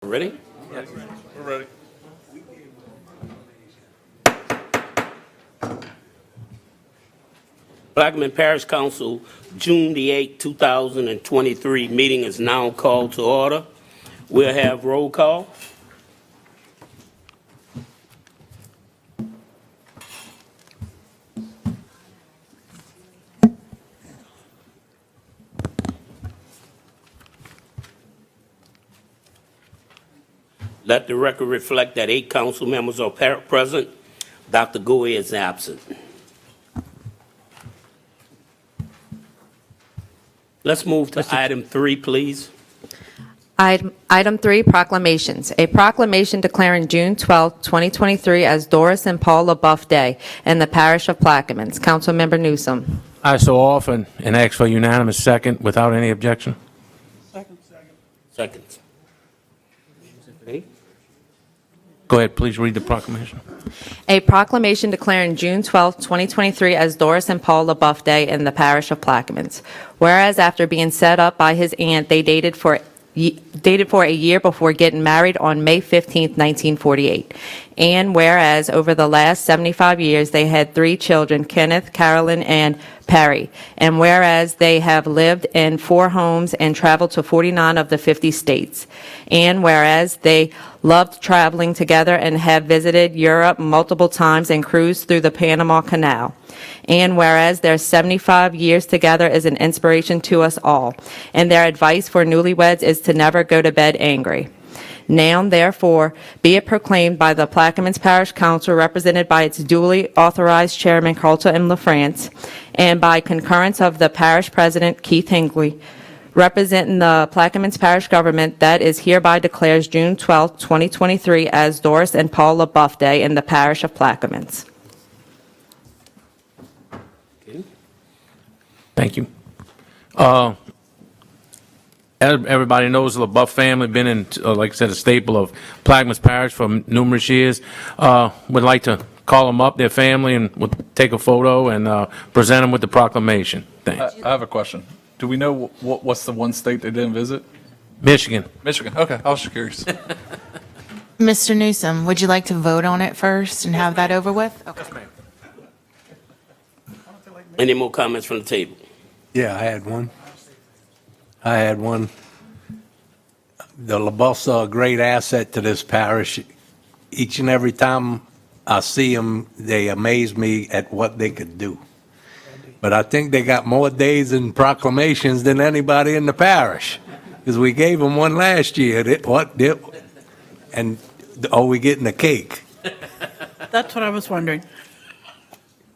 Ready? Yes, we're ready. Plaquemine Parish Council, June the 8th, 2023 meeting is now called to order. We'll have roll call. Let the record reflect that 8 council members are present. Dr. Gouy is absent. Let's move to item 3, please. Item 3, proclamations. A proclamation declaring June 12, 2023 as Doris and Paul LaBeouf Day in the parish of Plaquemines. Councilmember Newsom. I so often and ask for unanimous second without any objection. Seconds. Go ahead, please read the proclamation. A proclamation declaring June 12, 2023 as Doris and Paul LaBeouf Day in the parish of Plaquemines. Whereas after being set up by his aunt, they dated for a year before getting married on May 15, 1948. And whereas over the last 75 years they had 3 children, Kenneth, Carolyn, and Perry. And whereas they have lived in 4 homes and traveled to 49 of the 50 states. And whereas they loved traveling together and have visited Europe multiple times and cruised through the Panama Canal. And whereas their 75 years together is an inspiration to us all, and their advice for newlyweds is to never go to bed angry. Now, therefore, be it proclaimed by the Plaquemines Parish Council, represented by its duly authorized chairman, Carlton M. LaFrance, and by concurrence of the parish president, Keith Hinckley, representing the Plaquemines Parish government, that is hereby declares June 12, 2023 as Doris and Paul LaBeouf Day in the parish of Plaquemines. Thank you. Everybody knows the LaBeouf family, been in, like I said, a staple of Plaquemines Parish for numerous years. Would like to call them up, their family, and we'll take a photo and present them with the proclamation. Thanks. I have a question. Do we know what's the one state they didn't visit? Michigan. Michigan. Okay, I was just curious. Mr. Newsom, would you like to vote on it first and have that over with? Okay. Any more comments from the table? Yeah, I had one. The LaBeoufs are a great asset to this parish. Each and every time I see them, they amaze me at what they could do. But I think they got more days and proclamations than anybody in the parish, because we gave them one last year. And are we getting a cake? That's what I was wondering.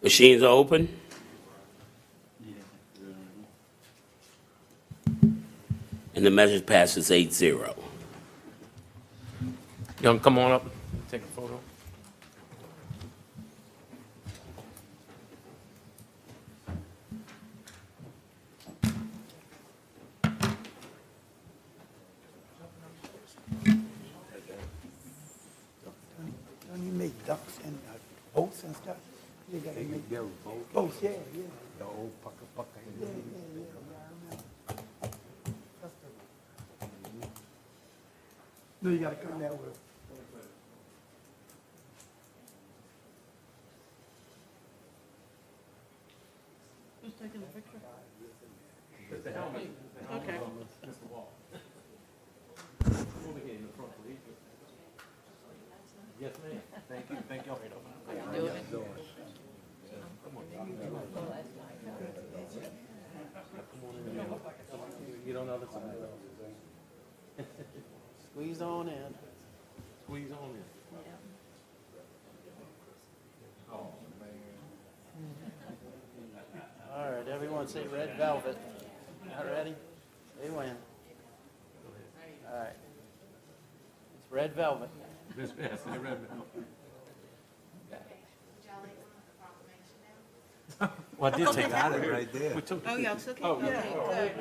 Machines are open. And the measure passes 8-0. Young, come on up, take a photo. Don't you make ducks and boats and stuff? You gotta make boats, yeah. The old pucka. No, you gotta come that way. Who's taking the picture? Okay. Yes, ma'am. Thank you. Thank y'all. Get on the other side. Squeeze on in. Squeeze on in. All right, everyone say red velvet. All ready? They win. All right. It's red velvet. Well, I did take out of it right there. Oh, y'all took it? Okay,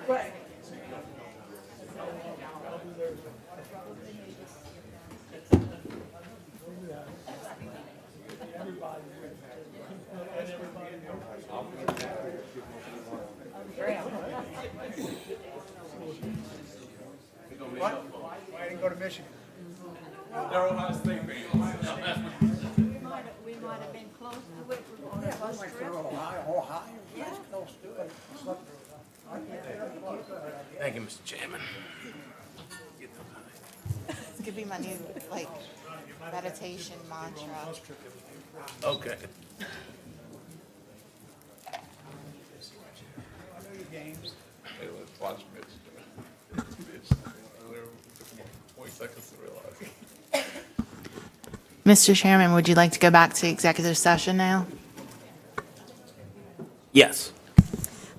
good. I didn't go to Michigan. We might have been close to it. We're on a bus trip. Ohio, that's close to it. Thank you, Mr. Chairman. This could be my new, like, meditation mantra. Okay. Watch Mitch. 20 seconds to realize. Mr. Chairman, would you like to go back to executive session now? Yes.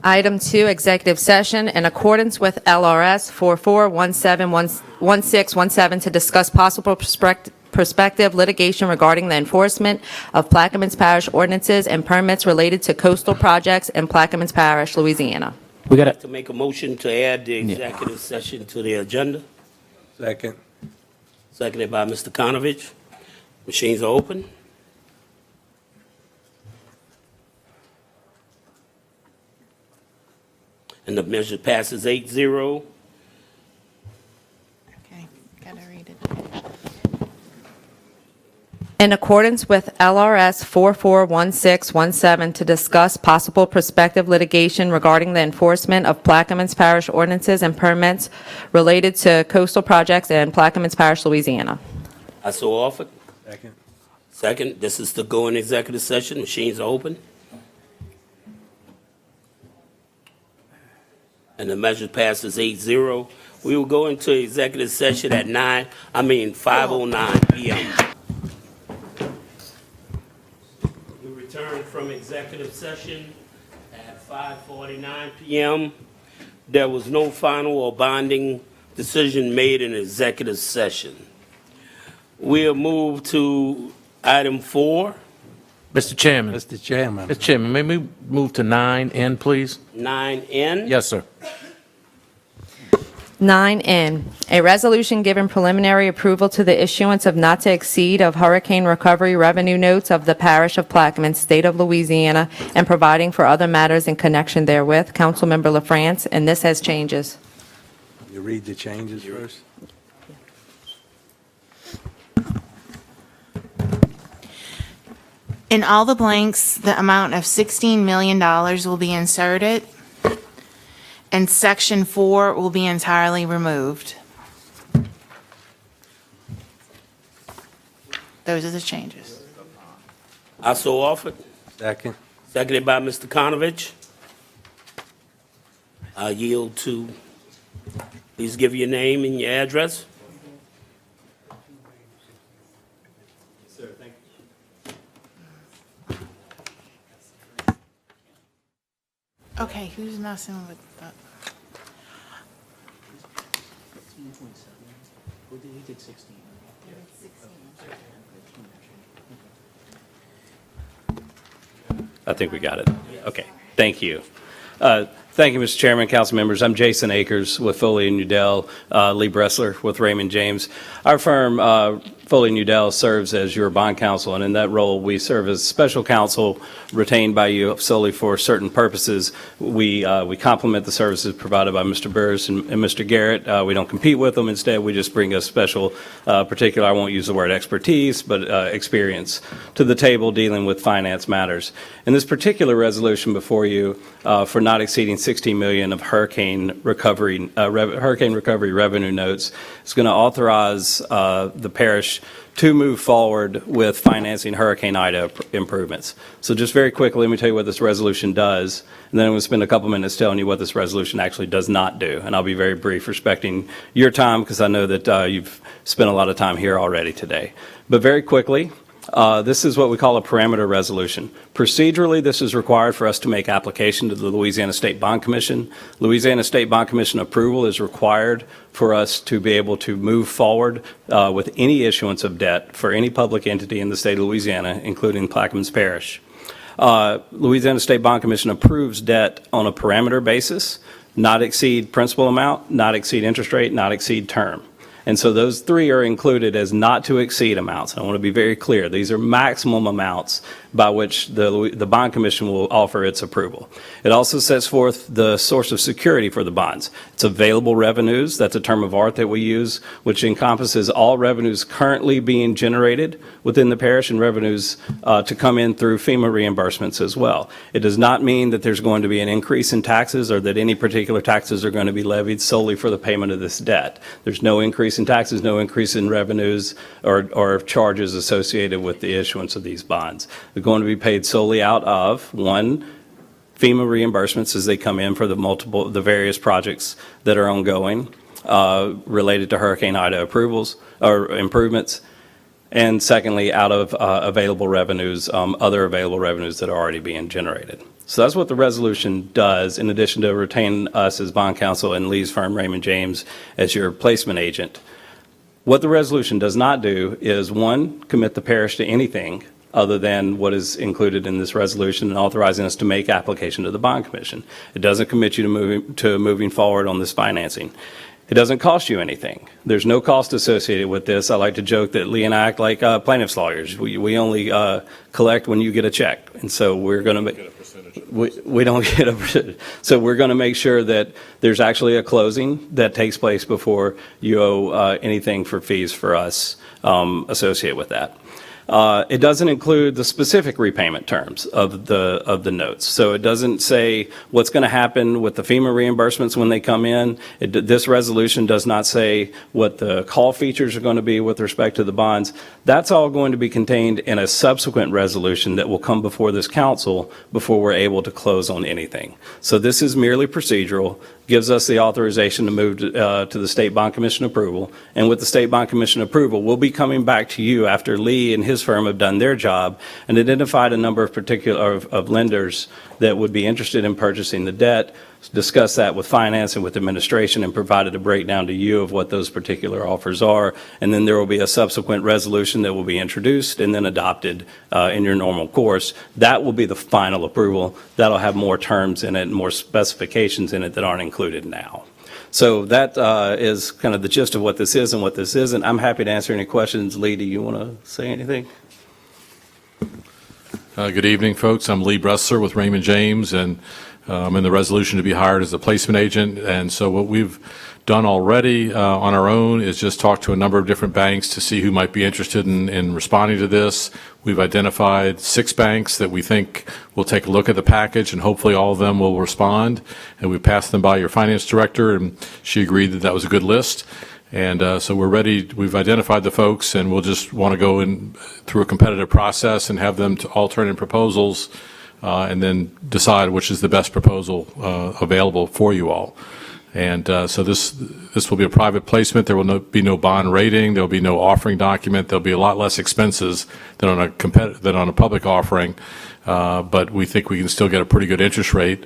Item 2, executive session, in accordance with LRS 44171617, to discuss possible prospective litigation regarding the enforcement of Plaquemines Parish ordinances and permits related to coastal projects in Plaquemines Parish, Louisiana. We got To make a motion to add the executive session to the agenda, Second. seconded by Mr. Konovich. Machines are open. And the measure passes 8-0. Okay, gotta read it. In accordance with LRS 441617, to discuss possible prospective litigation regarding the enforcement of Plaquemines Parish ordinances and permits related to coastal projects in Plaquemines Parish, Louisiana. I so offered. Second. Second, this is to go in executive session. Machines are open. And the measure passes 8-0. We will go into executive session at 5:09 p.m. We return from executive session at 5:49 p.m. There was no final or binding decision made in executive session. We'll move to item 4, Mr. Chairman. Mr. Chairman. Mr. Chairman, may we move to 9N, please? 9N. Yes, sir. 9N, a resolution giving preliminary approval to the issuance of not to exceed of hurricane recovery revenue notes of the Parish of Plaquemines, State of Louisiana, and providing for other matters in connection therewith. Councilmember LaFrance, and this has changes. You read the changes first? In all the blanks, the amount of $16 million will be inserted, and Section 4 will be entirely removed. Those are the changes. I so offered. Second. Seconded by Mr. Konovich. I yield to, please give your name and your address. Okay, who's messing with that? I think we got it. Okay, thank you. Thank you, Mr. Chairman, council members. I'm Jason Akers with Foley and Udell, Lee Bressler with Raymond James. Our firm, Foley and Udell, serves as your bond counsel, and in that role, we serve as special counsel retained by you solely for certain purposes. We complement the services provided by Mr. Burris and Mr. Garrett. We don't compete with them. Instead, we just bring a special, particular, I won't use the word expertise, but experience to the table dealing with finance matters. In this particular resolution before you, for not exceeding $16 million of hurricane recovery revenue notes, it's going to authorize the parish to move forward with financing Hurricane Ida improvements. So just very quickly, let me tell you what this resolution does, and then I'm going to spend a couple minutes telling you what this resolution actually does not do. And I'll be very brief, respecting your time, because I know that you've spent a lot of time here already today. But very quickly, this is what we call a parameter resolution. Procedurally, this is required for us to make application to the Louisiana State Bond Commission. Louisiana State Bond Commission approval is required for us to be able to move forward with any issuance of debt for any public entity in the state of Louisiana, including Plaquemines Parish. Louisiana State Bond Commission approves debt on a parameter basis, not exceed principal amount, not exceed interest rate, not exceed term. And so those three are included as not to exceed amounts. I want to be very clear. These are maximum amounts by which the Bond Commission will offer its approval. It also sets forth the source of security for the bonds. It's available revenues. That's a term of art that we use, which encompasses all revenues currently being generated within the parish and revenues to come in through FEMA reimbursements as well. It does not mean that there's going to be an increase in taxes or that any particular taxes are going to be levied solely for the payment of this debt. There's no increase in taxes, no increase in revenues or charges associated with the issuance of these bonds. They're going to be paid solely out of, one, FEMA reimbursements as they come in for the various projects that are ongoing related to Hurricane Ida approvals or improvements, and secondly, out of available revenues, other available revenues that are already being generated. So that's what the resolution does, in addition to retain us as bond counsel and Lee's firm, Raymond James, as your placement agent. What the resolution does not do is, one, commit the parish to anything other than what is included in this resolution and authorizing us to make application to the Bond Commission. It doesn't commit you to moving forward on this financing. It doesn't cost you anything. There's no cost associated with this. I like to joke that Lee and I act like plaintiff's lawyers. We only collect when you get a check, and so we're going to make we don't get a percentage. So we're going to make sure that there's actually a closing that takes place before you owe anything for fees for us associated with that. It doesn't include the specific repayment terms of the notes. So it doesn't say what's going to happen with the FEMA reimbursements when they come in. This resolution does not say what the call features are going to be with respect to the bonds. That's all going to be contained in a subsequent resolution that will come before this council before we're able to close on anything. So this is merely procedural, gives us the authorization to move to the State Bond Commission approval. And with the State Bond Commission approval, we'll be coming back to you after Lee and his firm have done their job and identified a number of lenders that would be interested in purchasing the debt, discuss that with finance and with administration, and provided a breakdown to you of what those particular offers are. And then there will be a subsequent resolution that will be introduced and then adopted in your normal course. That will be the final approval. That'll have more terms in it and more specifications in it that aren't included now. So that is kind of the gist of what this is and what this isn't. I'm happy to answer any questions. Lee, do you want to say anything? Good evening, folks. I'm Lee Bressler with Raymond James, and I'm in the resolution to be hired as a placement agent. And so what we've done already on our own is just talk to a number of different banks to see who might be interested in responding to this. We've identified 6 banks that we think will take a look at the package, and hopefully all of them will respond. And we passed them by your finance director, and she agreed that that was a good list. And so we're ready. We've identified the folks, and we'll just want to go in through a competitive process and have them to all turn in proposals and then decide which is the best proposal available for you all. And so this will be a private placement. There will be no bond rating. There will be no offering document. There'll be a lot less expenses than on a public offering, but we think we can still get a pretty good interest rate.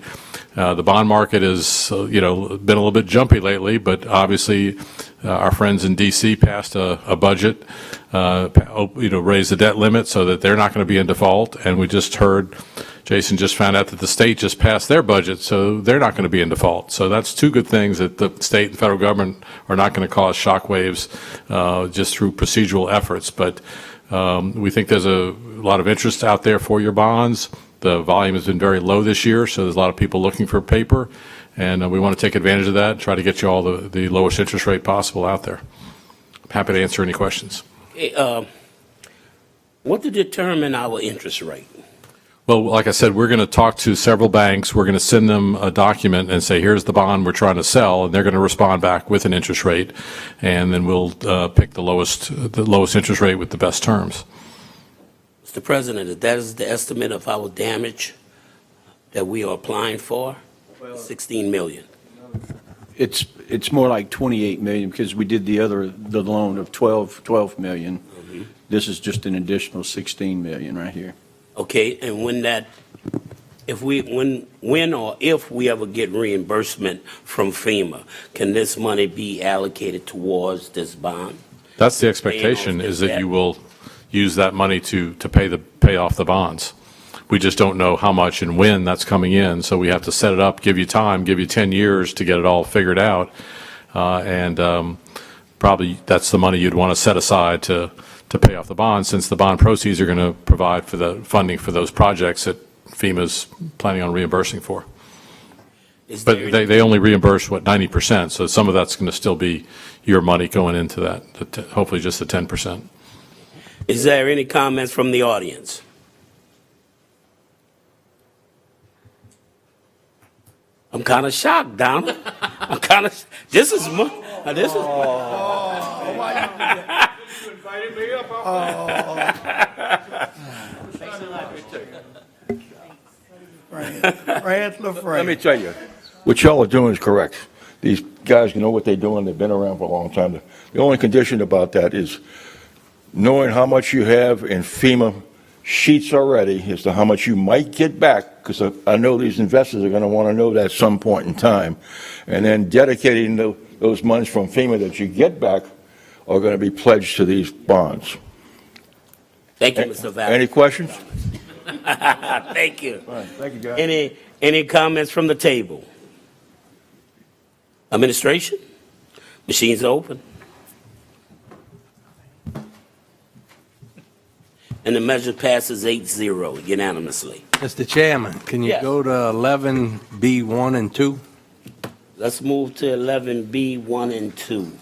The bond market has been a little bit jumpy lately, but obviously our friends in D.C. passed a budget, raised the debt limit so that they're not going to be in default. And we just heard, Jason just found out that the state just passed their budget, so they're not going to be in default. So that's 2 good things, that the state and federal government are not going to cause shockwaves just through procedural efforts. But we think there's a lot of interest out there for your bonds. The volume has been very low this year, so there's a lot of people looking for paper. And we want to take advantage of that and try to get you all the lowest interest rate possible out there. I'm happy to answer any questions. What to determine our interest rate? Well, like I said, we're going to talk to several banks. We're going to send them a document and say, here's the bond we're trying to sell, and they're going to respond back with an interest rate, and then we'll pick the lowest interest rate with the best terms. Mr. President, that is the estimate of our damage that we are applying for, 16 million. It's more like 28 million because we did the loan of 12 million. Mm-hmm. This is just an additional 16 million right here. Okay, and when if we ever get reimbursement from FEMA, can this money be allocated towards this bond? That's the expectation, is that you will use that money to pay off the bonds. We just don't know how much and when that's coming in, so we have to set it up, give you time, give you 10 years to get it all figured out, and probably, that's the money you'd want to set aside to pay off the bond, since the bond proceeds are going to provide for the funding for those projects that FEMA's planning on reimbursing for. Is But there- they only reimburse, 90%, so some of that's going to still be your money going into that, hopefully just the 10%. Is there any comments from the audience? I'm kind of shocked, Donald. I'm kind of. This is. This is. Fred LaFrance. Let me tell you, what y'all are doing is correct. These guys know what they're doing, they've been around for a long time. The only condition about that is knowing how much you have in FEMA sheets already as to how much you might get back, because I know these investors are going to want to know that at some point in time, and then dedicating those monies from FEMA that you get back are going to be pledged to these bonds. Thank you, Mr. Val. Any questions? Thank you. Thank you, guys. Any comments from the table? Administration? Machines are open. And the measure passes 8-0 unanimously. Mr. Chairman, can you Yes. go to 11B1 and 2? Let's move to 11B1 and 2.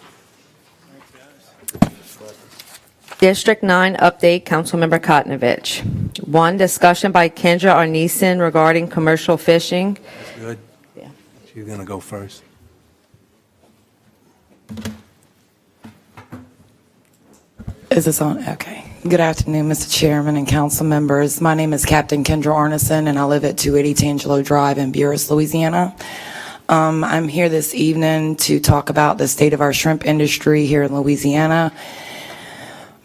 District 9 update, Councilmember Kotnovich. 1, discussion by Kendra Arneson regarding commercial fishing. Good. Yeah. She's going to go first. Is this on? Okay. Good afternoon, Mr. Chairman and council members. My name is Captain Kendra Arneson, and I live at 280 Tangelo Drive in Buras, Louisiana. I'm here this evening to talk about the state of our shrimp industry here in Louisiana.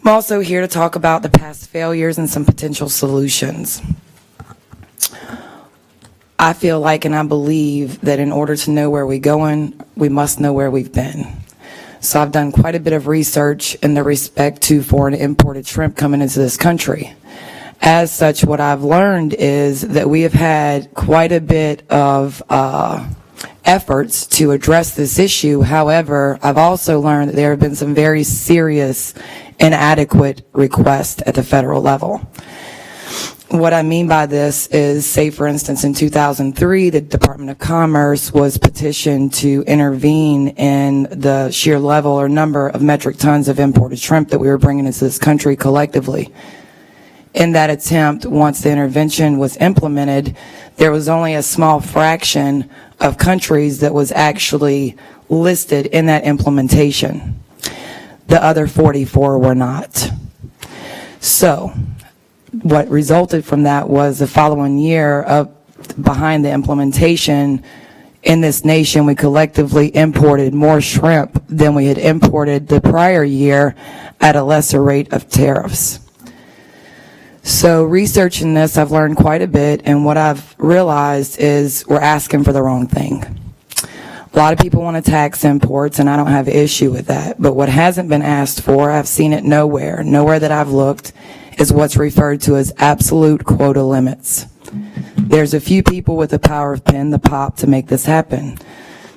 I'm also here to talk about the past failures and some potential solutions. I feel like and I believe that in order to know where we're going, we must know where we've been. So I've done quite a bit of research in the respect to foreign imported shrimp coming into this country. As such, what I've learned is that we have had quite a bit of efforts to address this issue. However, I've also learned that there have been some very serious inadequate requests at the federal level. What I mean by this is, say, for instance, in 2003, the Department of Commerce was petitioned to intervene in the sheer level or number of metric tons of imported shrimp that we were bringing into this country collectively. In that attempt, once the intervention was implemented, there was only a small fraction of countries that was actually listed in that implementation. The other 44 were not. So, what resulted from that was the following year behind the implementation in this nation, we collectively imported more shrimp than we had imported the prior year at a lesser rate of tariffs. So researching this, I've learned quite a bit, and what I've realized is we're asking for the wrong thing. A lot of people want to tax imports, and I don't have an issue with that. But what hasn't been asked for, I've seen it nowhere that I've looked, is what's referred to as absolute quota limits. There's a few people with the power of pen, the pop, to make this happen.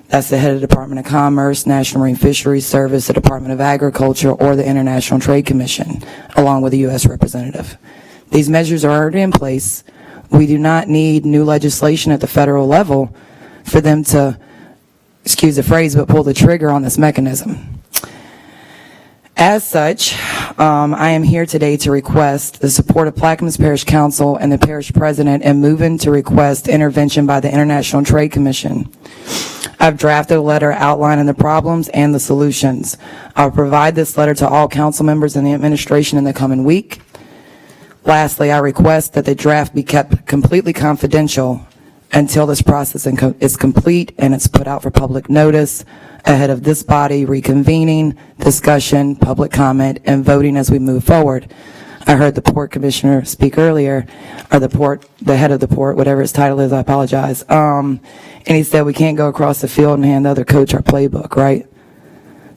That's the head of the Department of Commerce, National Marine Fisheries Service, the Department of Agriculture, or the International Trade Commission, along with the U.S. representative. These measures are already in place. We do not need new legislation at the federal level for them to, excuse the phrase, but pull the trigger on this mechanism. As such, I am here today to request the support of Plaquemines Parish Council and the parish president in moving to request intervention by the International Trade Commission. I've drafted a letter outlining the problems and the solutions. I'll provide this letter to all council members and the administration in the coming week. Lastly, I request that the draft be kept completely confidential until this process is complete and it's put out for public notice ahead of this body reconvening, discussion, public comment, and voting as we move forward. I heard the port commissioner speak earlier, or the head of the port, whatever his title is, I apologize. And he said we can't go across the field and hand the other coach our playbook, right?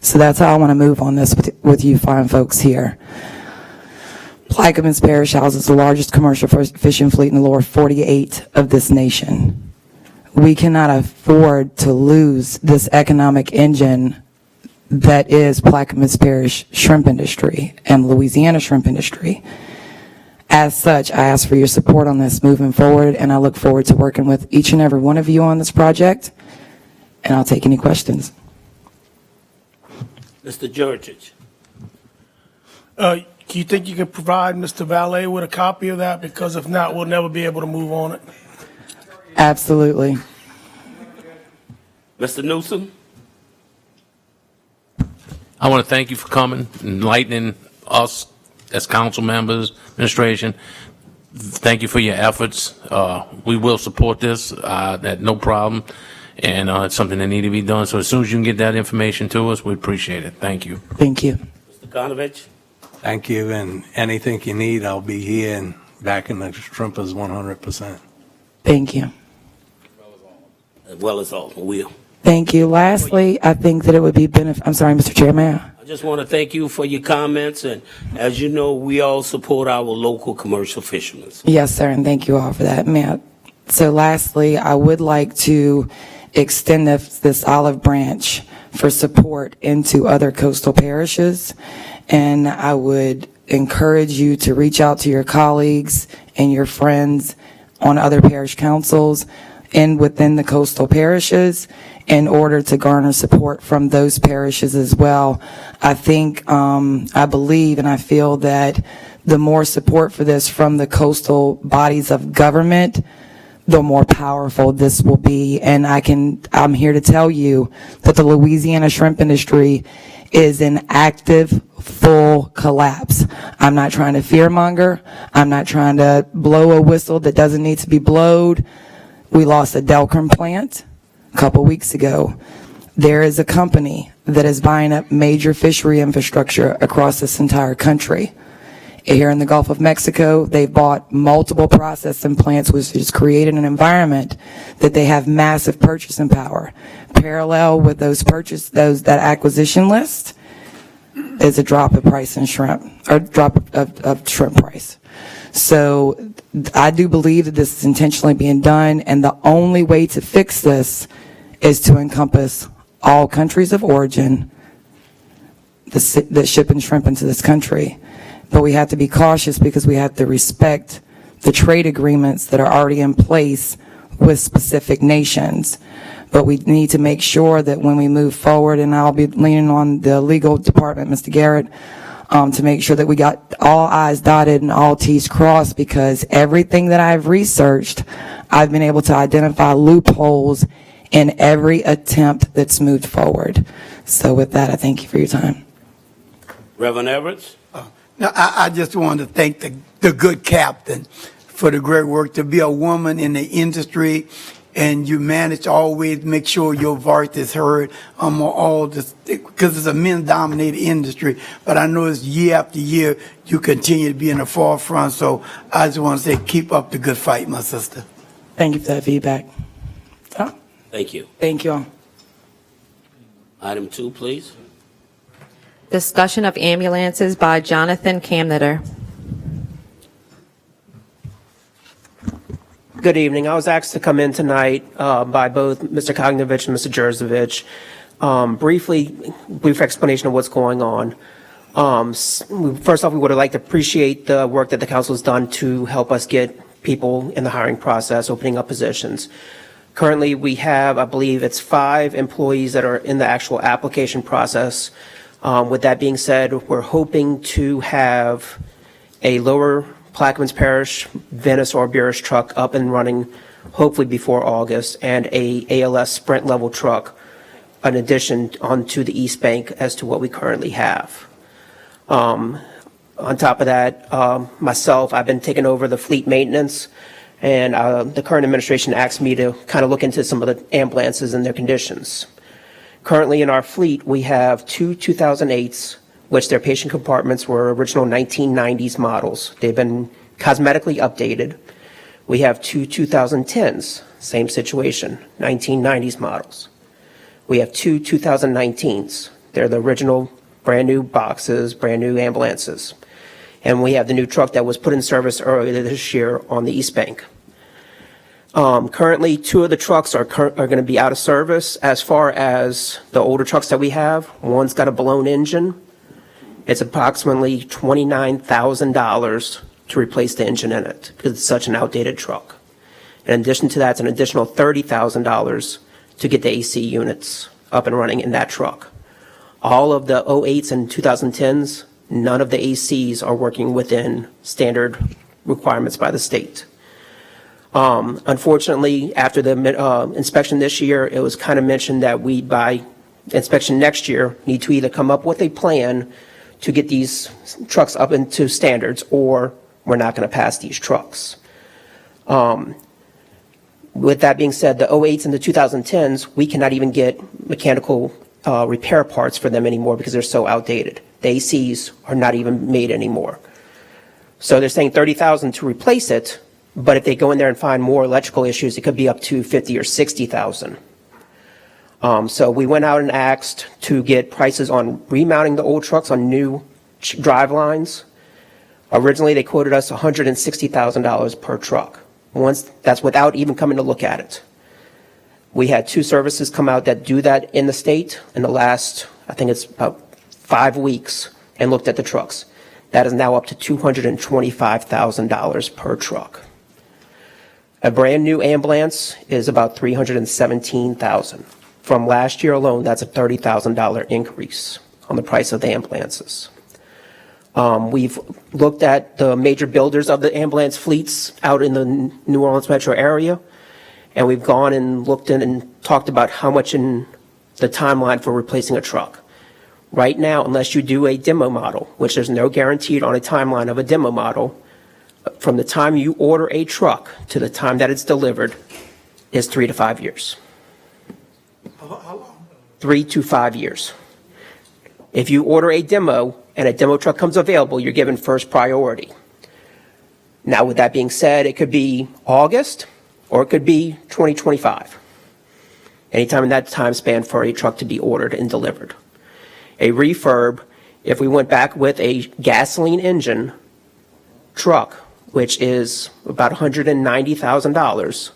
So that's how I want to move on this with you fine folks here. Plaquemines Parish houses the largest commercial fishing fleet in the lower 48 of this nation. We cannot afford to lose this economic engine that is Plaquemines Parish shrimp industry and Louisiana shrimp industry. As such, I ask for your support on this moving forward, and I look forward to working with each and every one of you on this project, and I'll take any questions. Mr. Georgich. Do you think you could provide Mr. Valet with a copy of that? Because if not, we'll never be able to move on it. Absolutely. Mr. Newsom. I want to thank you for coming, enlightening us as council members, administration. Thank you for your efforts. We will support this, at no problem, and it's something that need to be done. So as soon as you can get that information to us, we appreciate it. Thank you. Thank you. Mr. Konovich. Thank you, and anything you need, I'll be here and backing the shrimpers 100%. Thank you. As well as all, will. Thank you. Lastly, I think that it would be I'm sorry, Mr. Chairman. I just want to thank you for your comments, and as you know, we all support our local commercial fishermen. Yes, sir, and thank you all for that, Matt. So lastly, I would like to extend this olive branch for support into other coastal parishes, and I would encourage you to reach out to your colleagues and your friends on other parish councils and within the coastal parishes in order to garner support from those parishes as well. I think, I believe, and I feel that the more support for this from the coastal bodies of government, the more powerful this will be. And I'm here to tell you that the Louisiana shrimp industry is in active, full collapse. I'm not trying to fearmonger. I'm not trying to blow a whistle that doesn't need to be blowed. We lost a Delcrim plant a couple weeks ago. There is a company that is buying up major fishery infrastructure across this entire country. Here in the Gulf of Mexico, they've bought multiple processing plants, which has created an environment that they have massive purchasing power. Parallel with that acquisition list is a drop of price in shrimp, or drop of shrimp price. So I do believe that this is intentionally being done, and the only way to fix this is to encompass all countries of origin that ship and shrimp into this country. But we have to be cautious because we have to respect the trade agreements that are already in place with specific nations. But we need to make sure that when we move forward, and I'll be leaning on the legal department, Mr. Garrett, to make sure that we got all I's dotted and all T's crossed, because everything that I've researched, I've been able to identify loopholes in every attempt that's moved forward. So with that, I thank you for your time. Reverend Everett. Now, I just want to thank the good captain for the great work. To be a woman in the industry, and you manage to always make sure your voice is heard on all this, because it's a men-dominated industry. But I know it's year after year you continue to be in the forefront. So I just want to say, keep up the good fight, my sister. Thank you for that feedback. Thank you. Thank you all. Item 2, please. Discussion of ambulances by Jonathan Camneter. Good evening. I was asked to come in tonight by both Mr. Kognovich and Mr. Jerzevich. Brief explanation of what's going on. First off, we would like to appreciate the work that the council has done to help us get people in the hiring process, opening up positions. Currently, we have, I believe it's 5 employees that are in the actual application process. With that being said, we're hoping to have a Lower Plaquemines Parish Venice or Bearish truck up and running hopefully before August, and a ALS Sprint level truck in addition onto the East Bank as to what we currently have. On top of that, myself, I've been taking over the fleet maintenance, and the current administration asked me to kind of look into some of the ambulances and their conditions. Currently in our fleet, we have 2 2008s, which their patient compartments were original 1990s models. They've been cosmetically updated. We have 2 2010s, same situation, 1990s models. We have 2 2019s. They're the original brand new boxes, brand new ambulances. And we have the new truck that was put in service earlier this year on the East Bank. Currently, 2 of the trucks are going to be out of service. As far as the older trucks that we have, one's got a blown engine. It's approximately $29,000 to replace the engine in it because it's such an outdated truck. In addition to that, it's an additional $30,000 to get the AC units up and running in that truck. All of the 08s and 2010s, none of the ACs are working within standard requirements by the state. Unfortunately, after the inspection this year, it was kind of mentioned that we, by inspection next year, need to either come up with a plan to get these trucks up into standards, or we're not going to pass these trucks. With that being said, the 08s and the 2010s, we cannot even get mechanical repair parts for them anymore because they're so outdated. The ACs are not even made anymore. So they're saying $30,000 to replace it, but if they go in there and find more electrical issues, it could be up to $50,000 or $60,000. So we went out and asked to get prices on remounting the old trucks on new drive lines. Originally, they quoted us $160,000 per truck. That's without even coming to look at it. We had 2 services come out that do that in the state in the last, I think it's about 5 weeks, and looked at the trucks. That is now up to $225,000 per truck. A brand new ambulance is about $317,000. From last year alone, that's a $30,000 increase on the price of the ambulances. We've looked at the major builders of the ambulance fleets out in the New Orleans metro area, and we've gone and looked in and talked about how much in the timeline for replacing a truck. Right now, unless you do a demo model, which there's no guaranteed on a timeline of a demo model, from the time you order a truck to the time that it's delivered is 3 to 5 years. How long? 3 to 5 years. If you order a demo and a demo truck comes available, you're given first priority. Now, with that being said, it could be August or it could be 2025. Anytime in that time span for a truck to be ordered and delivered. A refurb, if we went back with a gasoline engine truck, which is about $190,000,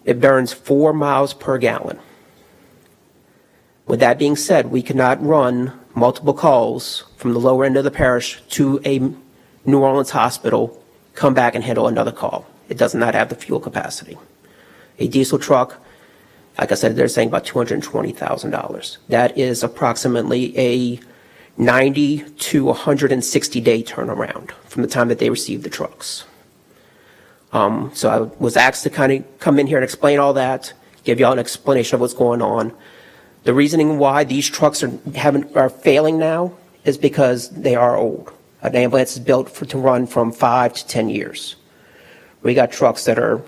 it burns 4 miles per gallon. With that being said, we cannot run multiple calls from the lower end of the parish to a New Orleans hospital, come back and handle another call. It does not have the fuel capacity. A diesel truck, like I said, they're saying about $220,000. That is approximately a 90 to 160 day turnaround from the time that they receive the trucks. So I was asked to kind of come in here and explain all that, give y'all an explanation of what's going on. The reasoning why these trucks are failing now is because they are old. An ambulance is built to run from 5 to 10 years. We got trucks that are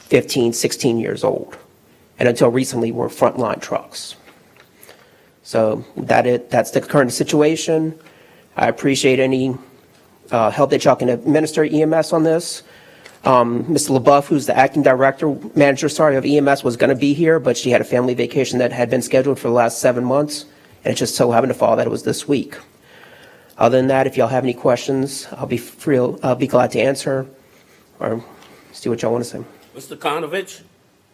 15, 16 years old, and until recently were frontline trucks. So that's the current situation. I appreciate any help that y'all can administer EMS on this. Mr. LaBeouf, who's the acting manager of EMS, was going to be here, but she had a family vacation that had been scheduled for the last 7 months, and it just so happened to fall that it was this week. Other than that, if y'all have any questions, I'll be glad to answer or see what y'all want to say. Mr. Konovich?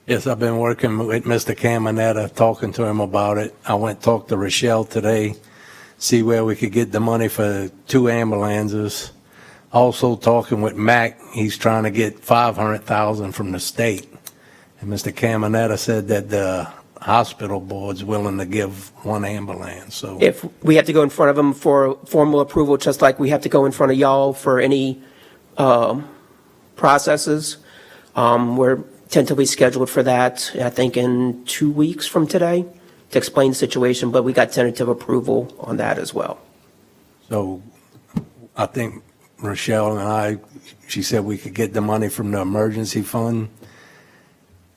Yes, I've been working with Mr. Caminetta, talking to him about it. I went and talked to Rochelle today, see where we could get the money for 2 ambulances. Also talking with Mac, he's trying to get $500,000 from the state. And Mr. Caminetta said that the hospital board's willing to give 1 ambulance, so. If we have to go in front of them for formal approval, just like we have to go in front of y'all for any processes, we're tentatively scheduled for that, I think, in 2 weeks from today to explain the situation, but we got tentative approval on that as well. So I think Rochelle and she said we could get the money from the emergency fund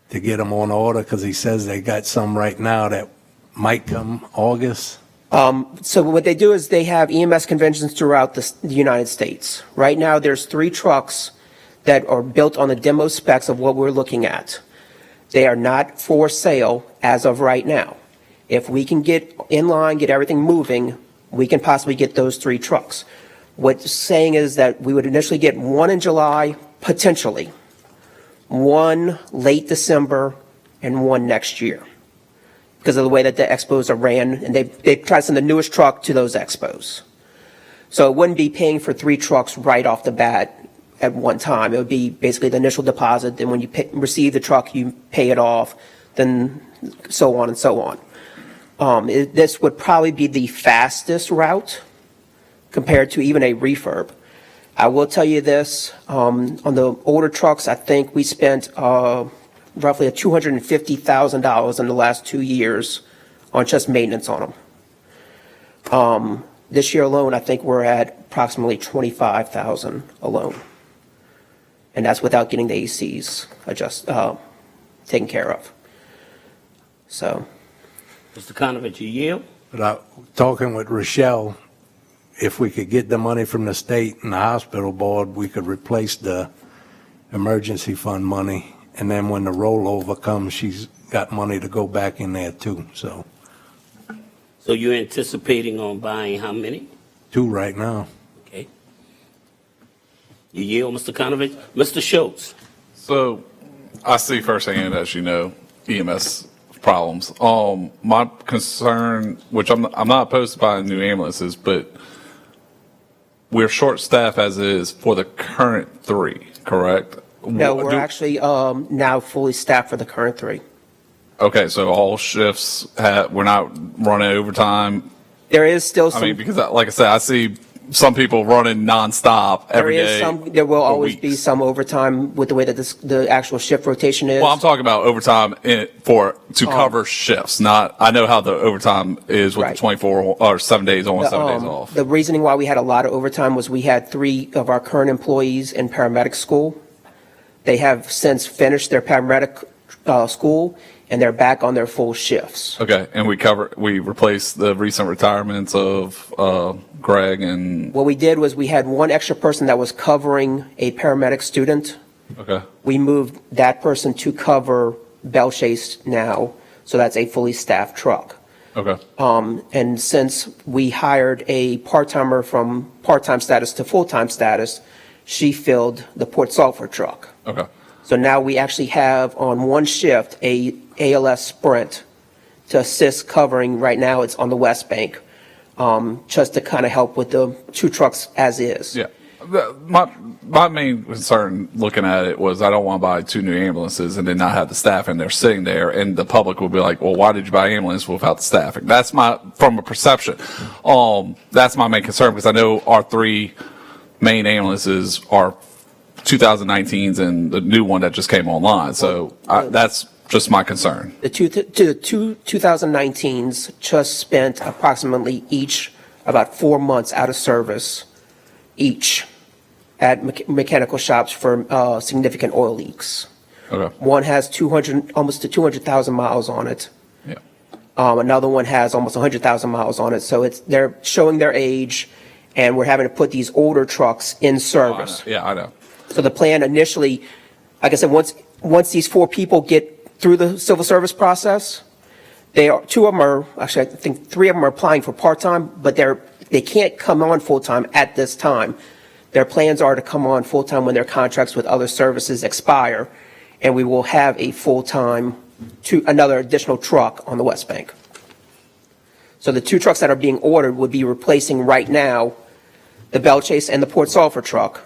to get them on order, because he says they got some right now that might come August. So what they do is they have EMS conventions throughout the United States. Right now, there's 3 trucks that are built on the demo specs of what we're looking at. They are not for sale as of right now. If we can get in line, get everything moving, we can possibly get those 3 trucks. What's saying is that we would initially get 1 in July, potentially. one late December and one next year because of the way that the expos are ran, and they try to send the newest truck to those expos. So it wouldn't be paying for 3 trucks right off the bat at one time. It would be basically the initial deposit, then when you receive the truck, you pay it off, then so on and so on. This would probably be the fastest route compared to even a refurb. I will tell you this, on the older trucks, I think we spent roughly $250,000 in the last 2 years on just maintenance on them. This year alone, I think we're at approximately $25,000 alone. And that's without getting the ACs taken care of. So. Mr. Conovich, you yield? But talking with Rochelle, if we could get the money from the state and the hospital board, we could replace the emergency fund money. And then when the rollover comes, she's got money to go back in there too, so. So you're anticipating on buying how many? 2 right now. Okay. You yield, Mr. Conovich? Mr. Schultz? So I see firsthand, as you know, EMS problems. My concern, which I'm not opposed to buying new ambulances, but we're short-staffed as is for the current 3, correct? No, we're actually now fully staffed for the current 3. Okay, so all shifts, we're not running overtime. There is still some. I mean, because like I said, I see some people running nonstop every day. There will for always be weeks. some overtime with the way that the actual shift rotation is. Well, I'm talking about overtime to cover shifts, not, I know how the overtime is with Right. the 24 or 7 days on, 7 days off. The reasoning why we had a lot of overtime was we had 3 of our current employees in paramedic school. They have since finished their paramedic school, and they're back on their full shifts. Okay, and we replaced the recent retirements of Greg and, What we did was we had 1 extra person that was covering a paramedic student. okay, We moved that person to cover Bell Chase now, so that's a fully staffed truck. okay, And since we hired a part-timer from part-time status to full-time status, she filled the Port Sulphur truck. okay. So now we actually have on 1 shift a ALS Sprint to assist covering, right now it's on the West Bank, just to kind of help with the 2 trucks as is. Yeah. My main concern looking at it was I don't want to buy 2 new ambulances and then not have the staff in there sitting there, and the public will be like, well, why did you buy an ambulance without the staffing? That's from a perception. That's my main concern, because I know our 3 main ambulances are 2019s and the new one that just came online. So that's just my concern. The two 2019s just spent approximately each about 4 months out of service each at mechanical shops for significant oil leaks. Okay. One has almost to 200,000 miles on it. Yeah. Another one has almost 100,000 miles on it. So they're showing their age, and we're having to put these older trucks in service. Yeah, I know. So the plan initially, like I said, once these 4 people get through the civil service process, 2 of them are, actually I think 3 of them are applying for part-time, but they can't come on full-time at this time. Their plans are to come on full-time when their contracts with other services expire, and we will have a full-time, another additional truck on the West Bank. So the 2 trucks that are being ordered would be replacing right now the Bell Chase and the Port Sulphur truck,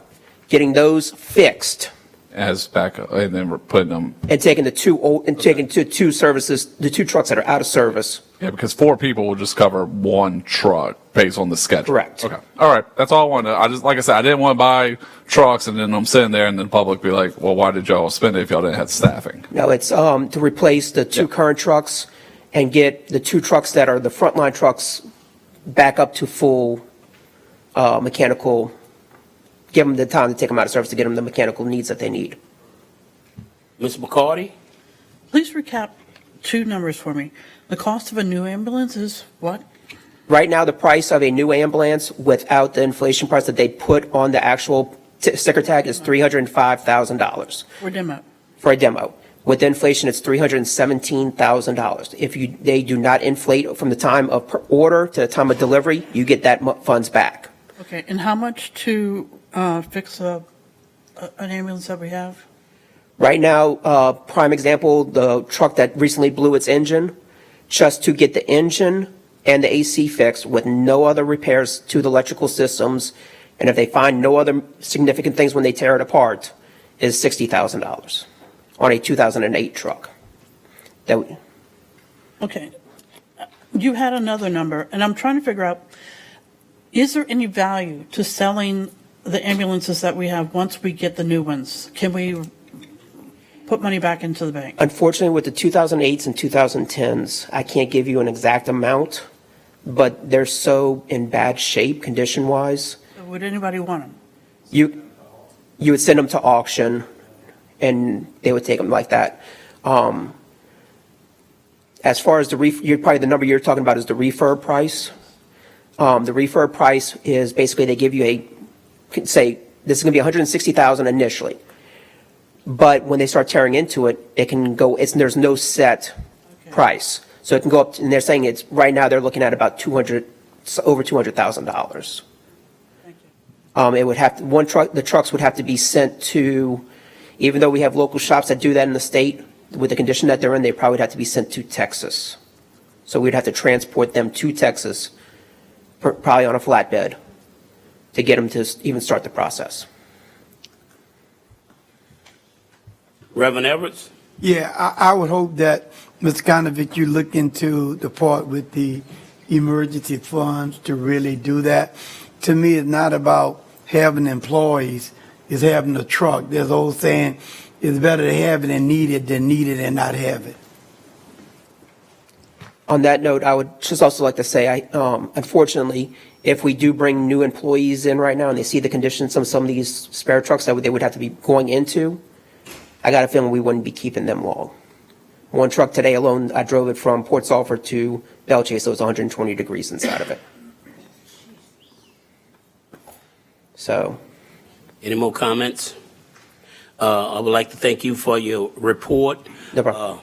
getting those fixed As backup, and then we're putting them, and taking the 2 services, the 2 trucks that are out of service. yeah, because 4 people will just cover 1 truck based on the schedule. Correct. Okay. All right. That's all I wanted. Like I said, I didn't want to buy trucks and then I'm sitting there and then the public be like, well, why did y'all spend it if y'all didn't have staffing? No, it's to replace the 2 current trucks and get the 2 trucks that are the frontline trucks back up to full mechanical, give them the time to take them out of service to get them the mechanical needs that they need. Ms. McCarty? Please recap 2 numbers for me. The cost of a new ambulance is what? Right now, the price of a new ambulance without the inflation price that they put on the actual sticker tag is $305,000 For demo. for a demo. With inflation, it's $317,000. If they do not inflate from the time of order to the time of delivery, you get that funds back. Okay, and how much to fix an ambulance that we have? Right now, prime example, the truck that recently blew its engine, just to get the engine and the AC fixed with no other repairs to the electrical systems, and if they find no other significant things when they tear it apart, is $60,000 on a 2008 truck. Okay. You had another number, and I'm trying to figure out, is there any value to selling the ambulances that we have once we get the new ones? Can we put money back into the bank? Unfortunately, with the 2008s and 2010s, I can't give you an exact amount, but they're so in bad shape, condition-wise. Would anybody want them? You would send them to auction, and they would take them like that. As far as probably the number you're talking about is the refurb price. The refurb price is basically they give you say this is going to be $160,000 initially, but when they start tearing into it, it can go. There's no set price, so it can go up. And they're saying it's right now they're looking at about over $200,000. It would have to, the trucks would have to be sent to, even though we have local shops that do that in the state, with the condition that they're in, they probably would have to be sent to Texas. So we'd have to transport them to Texas, probably on a flatbed, to get them to even start the process. Reverend Edwards? Yeah, I would hope that, Mr. Konovic, you look into the part with the emergency funds to really do that. To me, it's not about having employees, it's having a truck. There's an old saying, it's better to have it and need it than need it and not have it. On that note, I would just also like to say, unfortunately, if we do bring new employees in right now and they see the conditions of some of these spare trucks that they would have to be going into, I got a feeling we wouldn't be keeping them long. One truck today alone, I drove it from Port Sulphur to Bellchase, so it was 120 degrees inside of it. So. Any more comments? I would like to thank you for your report. No problem.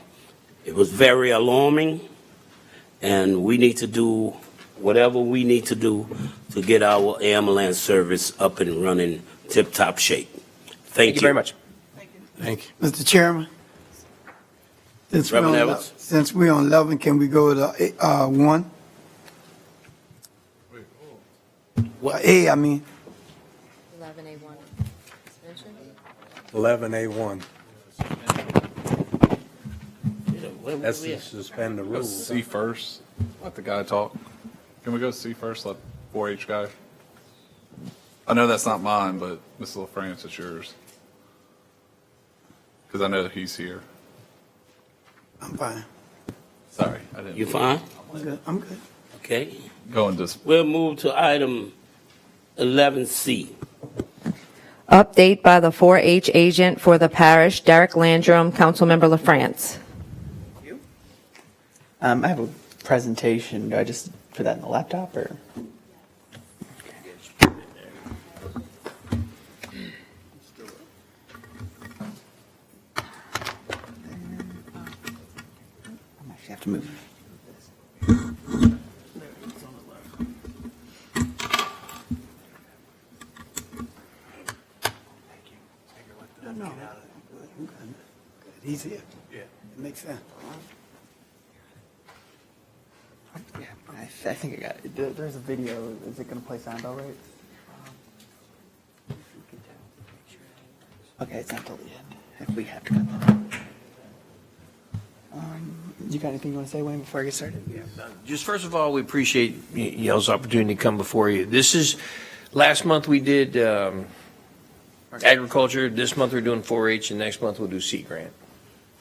It was very alarming, and we need to do whatever we need to do to get our ambulance service up and running tip-top shape. Thank you very much. Thank you. Mr. Chairman? Reverend Evans? Since we're on 11, can we go to 1? Well, A, I mean. 11A1. That's to suspend the Go rules. C first. Let the guy talk. Can we go C first? Let 4-H guy. I know that's not mine, but Ms. LaFrance, it's yours. Because I know that he's here. I'm fine. Sorry, I didn't. You fine? I'm good. I'm good. Okay. Going to We'll move to item 11C. Update by the 4-H agent for the parish, Derek Landrum, Councilmember LaFrance. I have a presentation. Do I just put that in the laptop or? I actually have to move. No, I'm good. He's here. Yeah. It makes sense. Yeah, I think I got it. There's a video. Is it going to play sound all right? Okay, it's not till the end. If we have to cut that. You got anything you want to say, Wayne, before I get started? Just first of all, we appreciate y'all's opportunity to come before you. This is, last month we did agriculture, this month we're doing 4-H, and next month we'll do Sea Grant.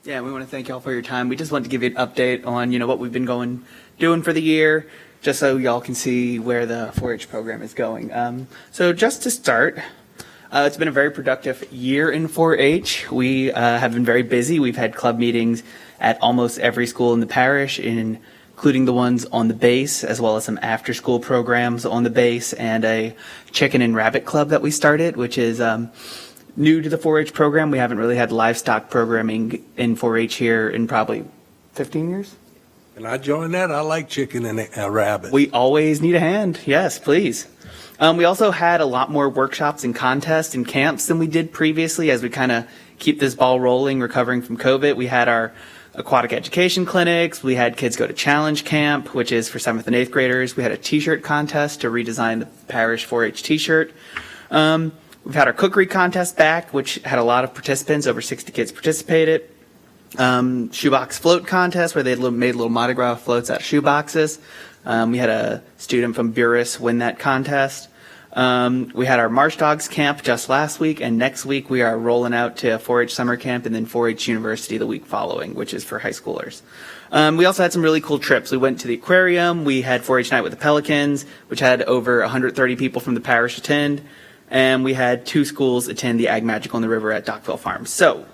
Yeah, we want to thank y'all for your time. We just wanted to give you an update on, what we've been doing for the year, just so y'all can see where the 4-H program is going. So just to start, it's been a very productive year in 4-H. We have been very busy. We've had club meetings at almost every school in the parish, including the ones on the base, as well as some after-school programs on the base, and a chicken and rabbit club that we started, which is new to the 4-H program. We haven't really had livestock programming in 4-H here in probably 15 years. Can I join that? I like chicken and a rabbit. We always need a hand. Yes, please. We also had a lot more workshops and contests and camps than we did previously, as we kind of keep this ball rolling, recovering from COVID. We had our aquatic education clinics. We had kids go to Challenge Camp, which is for 7th and 8th graders. We had a t-shirt contest to redesign the parish 4-H t-shirt. We've had our cookery contest back, which had a lot of participants. Over 60 kids participated. Shoebox float contest, where they made little Mardi Gras floats out of shoeboxes. We had a student from Buras win that contest. We had our Marsh Dogs camp just last week, and next week we are rolling out to 4-H summer camp and then 4-H university the week following, which is for high schoolers. We also had some really cool trips. We went to the aquarium. We had 4-H night with the Pelicans, which had over 130 people from the parish attend. And we had 2 schools attend the Ag Magic on the River at Dockville Farms. So,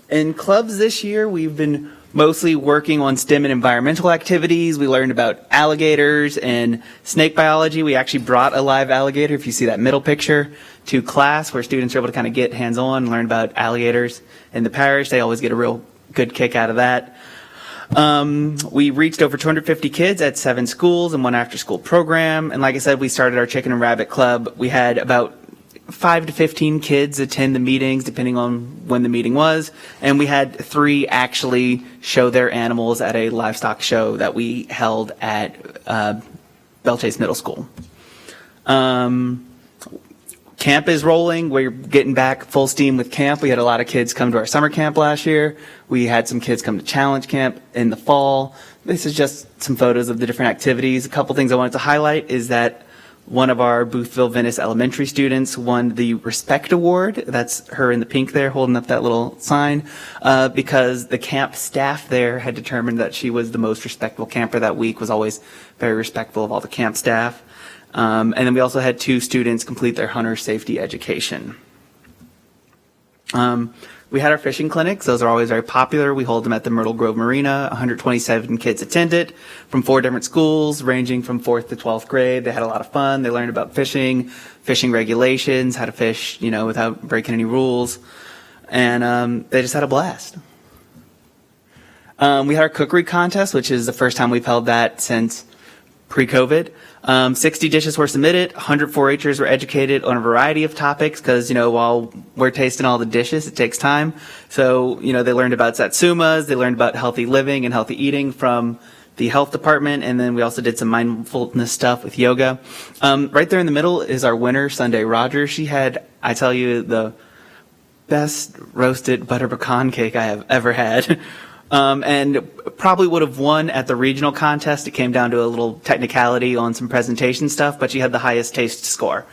in clubs this year, we've been mostly working on STEM and environmental activities. We learned about alligators and snake biology. We actually brought a live alligator, if you see that middle picture, to class where students are able to kind of get hands-on and learn about alligators in the parish. They always get a real good kick out of that. We reached over 250 kids at 7 schools and 1 after-school program. And like I said, we started our Chicken and Rabbit Club. We had about 5 to 15 kids attend the meetings, depending on when the meeting was. And we had 3 actually show their animals at a livestock show that we held at Belle Chase Middle School. Camp is rolling. We're getting back full steam with camp. We had a lot of kids come to our summer camp last year. We had some kids come to Challenge Camp in the fall. This is just some photos of the different activities. A couple things I wanted to highlight is that one of our Boothville Venice elementary students won the Respect Award. That's her in the pink there holding up that little sign, because the camp staff there had determined that she was the most respectful camper that week, was always very respectful of all the camp staff. And then we also had 2 students complete their hunter safety education. We had our fishing clinics. Those are always very popular. We hold them at the Myrtle Grove Marina. 127 kids attended from 4 different schools, ranging from 4th to 12th grade. They had a lot of fun. They learned about fishing, fishing regulations, how to fish, without breaking any rules. And they just had a blast. We had our cookery contest, which is the first time we've held that since pre-COVID. 60 dishes were submitted. 100 4-Hers were educated on a variety of topics because, while we're tasting all the dishes, it takes time. So, they learned about satsumas. They learned about healthy living and healthy eating from the health department. And then we also did some mindfulness stuff with yoga. Right there in the middle is our winner, Sunday Rogers. She had, I tell you, the best roasted butter pecan cake I have ever had. And probably would have won at the regional contest. It came down to a little technicality on some presentation stuff, but she had the highest taste score.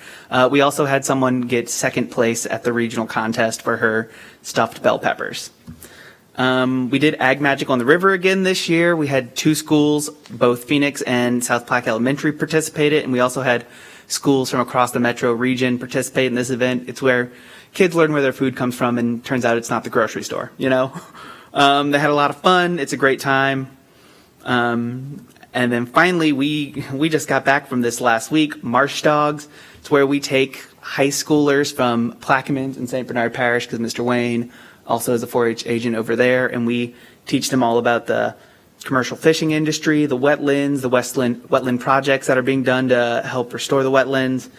We also had someone get 2nd place at the regional contest for her stuffed bell peppers. We did Ag Magic on the River again this year. We had 2 schools, both Phoenix and South Platte Elementary participated, and we also had schools from across the metro region participate in this event. It's where kids learn where their food comes from, and turns out it's not the grocery store, They had a lot of fun. It's a great time. And then finally, we just got back from this last week, Marsh Dogs. It's where we take high schoolers from Plaquemines and St. Bernard Parish, because Mr. Wayne also is a 4-H agent over there, and we teach them all about the commercial fishing industry, the wetlands, the wetland projects that are being done to help restore the wetlands.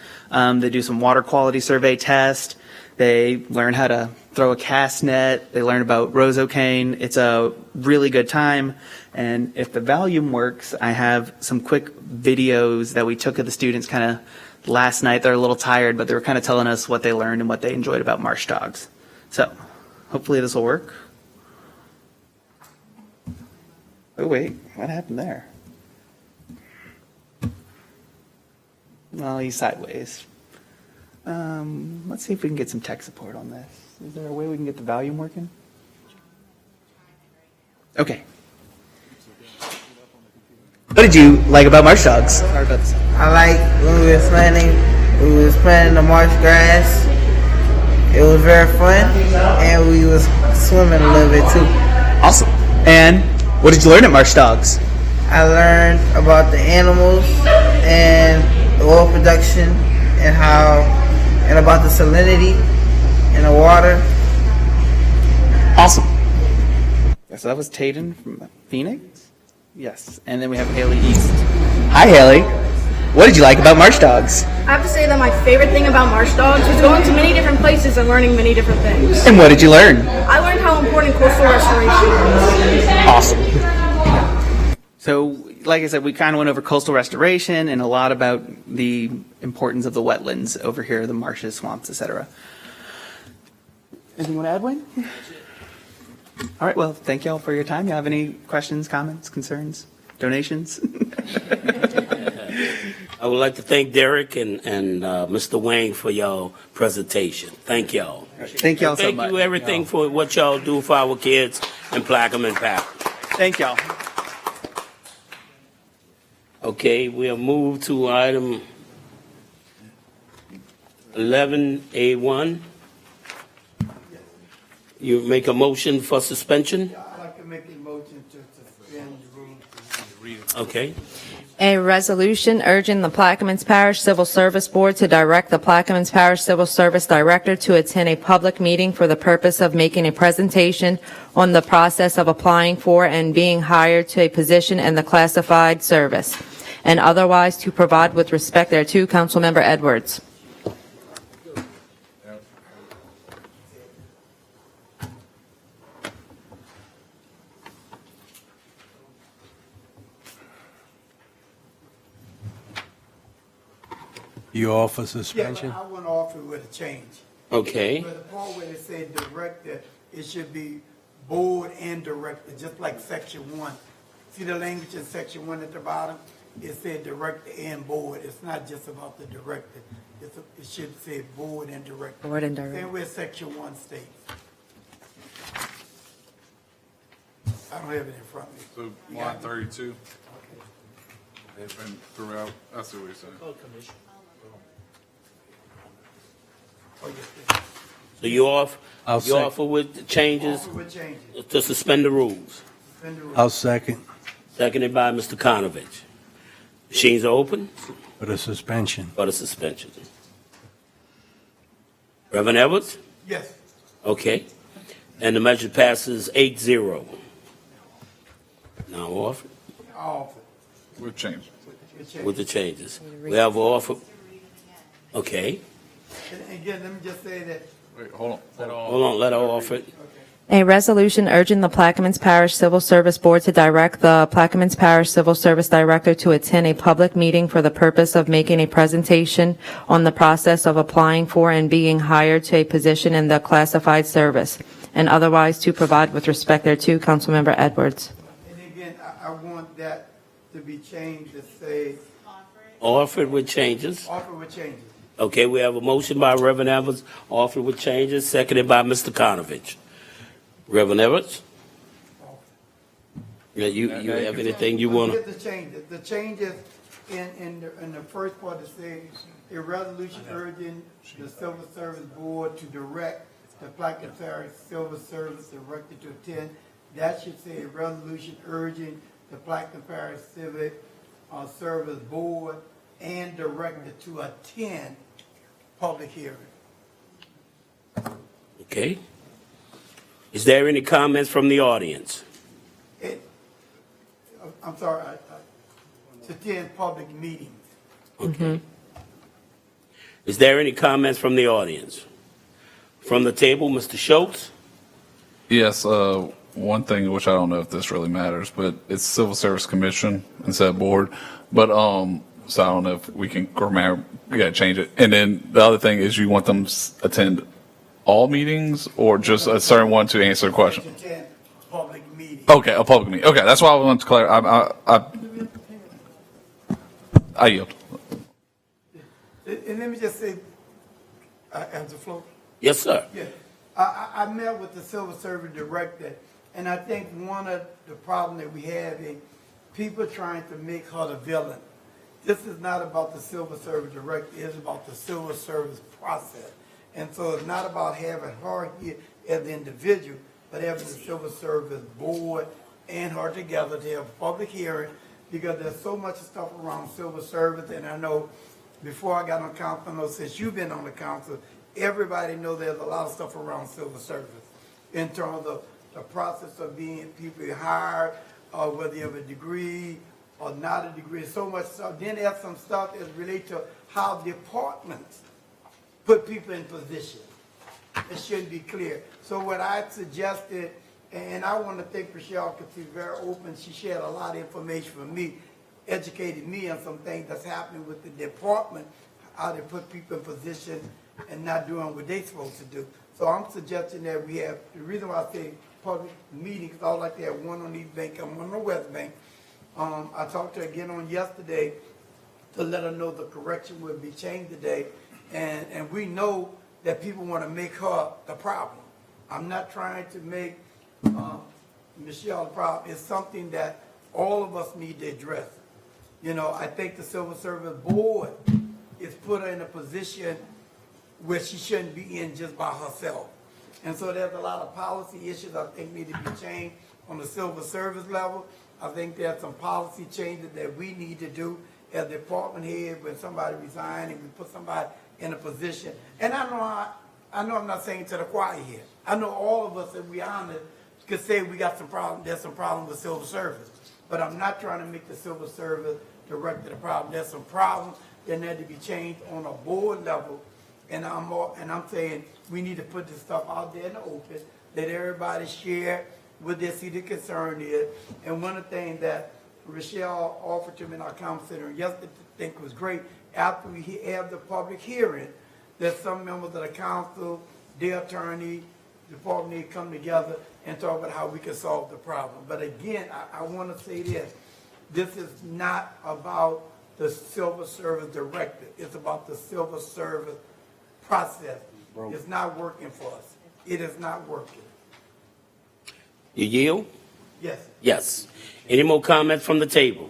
They do some water quality survey tests. They learn how to throw a cast net. They learn about roseocane. It's a really good time. And if the volume works, I have some quick videos that we took of the students kind of last night. They're a little tired, but they were kind of telling us what they learned and what they enjoyed about Marsh Dogs. So hopefully this will work. Oh, wait, what happened there? Well, he's sideways. Let's see if we can get some tech support on this. Is there a way we can get the volume working? Okay. What did you like about Marsh Dogs? I like when we was planting the marsh grass. It was very fun, and we was swimming a little bit too. Awesome. And what did you learn at Marsh Dogs? I learned about the animals and the oil production and about the salinity in the water. Awesome. So that was Tayden from Phoenix. Yes. And then we have Haley East. Hi, Haley. what did you like about Marsh Dogs? I have to say that my favorite thing about Marsh Dogs was going to many different places and learning many different things. And what did you learn? I learned how important coastal restoration is. Awesome. So, like I said, we kind of went over coastal restoration and a lot about the importance of the wetlands over here, the marshes, swamps, etc. Anything you want to add, Wayne? All right, well, thank you all for your time. You have any questions, comments, concerns, donations? I would like to thank Derek and Mr. Wayne for your presentation. Thank y'all. Thank y'all so much. Thank you everything for what y'all do for our kids in Plaquemine Parish. Thank y'all. Okay, we'll move to item 11A1. You make a motion for suspension? I'd like to make a motion to suspend the rules. Okay. A resolution urging the Plaquemines Parish Civil Service Board to direct the Plaquemines Parish Civil Service Director to attend a public meeting for the purpose of making a presentation on the process of applying for and being hired to a position in the classified service, and otherwise to provide with respect thereto. Councilmember Edwards. You offer Yeah, suspension? but I want to offer with a change. Okay. But the part where it said director, it should be board and director, just like section 1. See the language in section 1 at the bottom? It said director and board. It's not just about the director. It should say board and director. Board and director. Same way section 1 states. I don't have it in front of me. So You line got it? 32. It's been throughout. I see what you're saying. Oh, yes, yes. So you off? I'll You sec- offer with the changes Offer with changes. to suspend the rules? Suspend the rules. I'll second Seconded by Mr. Konovich. Machines are open for the suspension. for the suspension. Reverend Edwards? Yes. Okay. And the measure passes 8-0. Now off Offer. We've changed. With changes. with the changes. We have offer. Okay. And again, let me just say that Wait, hold on. Hold on, let her offer it. A resolution urging the Plaquemines Parish Civil Service Board to direct the Plaquemines Parish Civil Service Director to attend a public meeting for the purpose of making a presentation on the process of applying for and being hired to a position in the classified service, and otherwise to provide with respect thereto. Councilmember Edwards. And again, I want that to be changed to say, Offered with changes. offer with changes. Okay, we have a motion by Reverend Evans, offered with changes, seconded by Mr. Konovich. Reverend Evans? Yeah, you have anything you want Here's to? the changes. The changes in the first part, it says, a resolution urging the Civil Service Board to direct the Plaquemines Parish Civil Service Director to attend. That should say a resolution urging the Plaquemines Parish Civic Service Board and Director to attend public hearing. Okay. Is there any comments from the audience? I'm sorry, to attend public meetings. Okay. Is there any comments from the audience? From the table, Mr. Schultz? Yes, one thing which I don't know if this really matters, but it's Civil Service Commission instead of board. But so I don't know if we can change it. And then the other thing is you want them to attend all meetings or just a certain one to answer a question? To attend public meetings. Okay, a public meeting. Okay, that's why I wanted to clarify. I yield. And let me just say, as a floor. Yes, sir. Yeah, I met with the Civil Service Director, and I think one of the problems that we have is people trying to make her the villain. This is not about the Civil Service Director, it's about the civil service process. And so it's not about having her here as the individual, but having the Civil Service Board and her together to have a public hearing, because there's so much stuff around civil service, and I know before I got on council, I know since you've been on the council, everybody knows there's a lot of stuff around civil service in terms of the process of being people hired, whether you have a degree or not a degree, so much stuff. Then there's some stuff that's related to how departments put people in position. It shouldn't be clear. So what I suggested, and I want to thank Rochelle because she's very open. She shared a lot of information for me, educated me on some things that's happening with the department, how they put people in position and not doing what they're supposed to do. So I'm suggesting that we have, the reason why I say public meetings, I would like to have one on East Bank and one on the West Bank. I talked to her again on yesterday to let her know the correction will be changed today. And we know that people want to make her the problem. I'm not trying to make Michelle the problem. It's something that all of us need to address. You know, I think the Civil Service Board is put her in a position where she shouldn't be in just by herself. And so there's a lot of policy issues I think need to be changed on the civil service level. I think there's some policy changes that we need to do as department head when somebody resigns and we put somebody in a position. And I know I'm not saying to the choir here. I know all of us, if we honest, could say we got some problem. There's some problem with civil service. But I'm not trying to make the civil service director the problem. There's some problems that need to be changed on a board level. And I'm saying we need to put this stuff out there in the open, let everybody share what they see the concern is. And one of the things that Rochelle offered to me in our council center yesterday, I think was great, after we have the public hearing, that some members of the council, their attorney, department need to come together and talk about how we can solve the problem. But again, I want to say this is not about the civil service director. It's about the civil service process. It's not working for us. It is not working. You yield? Yes. Yes. Any more comments from the table?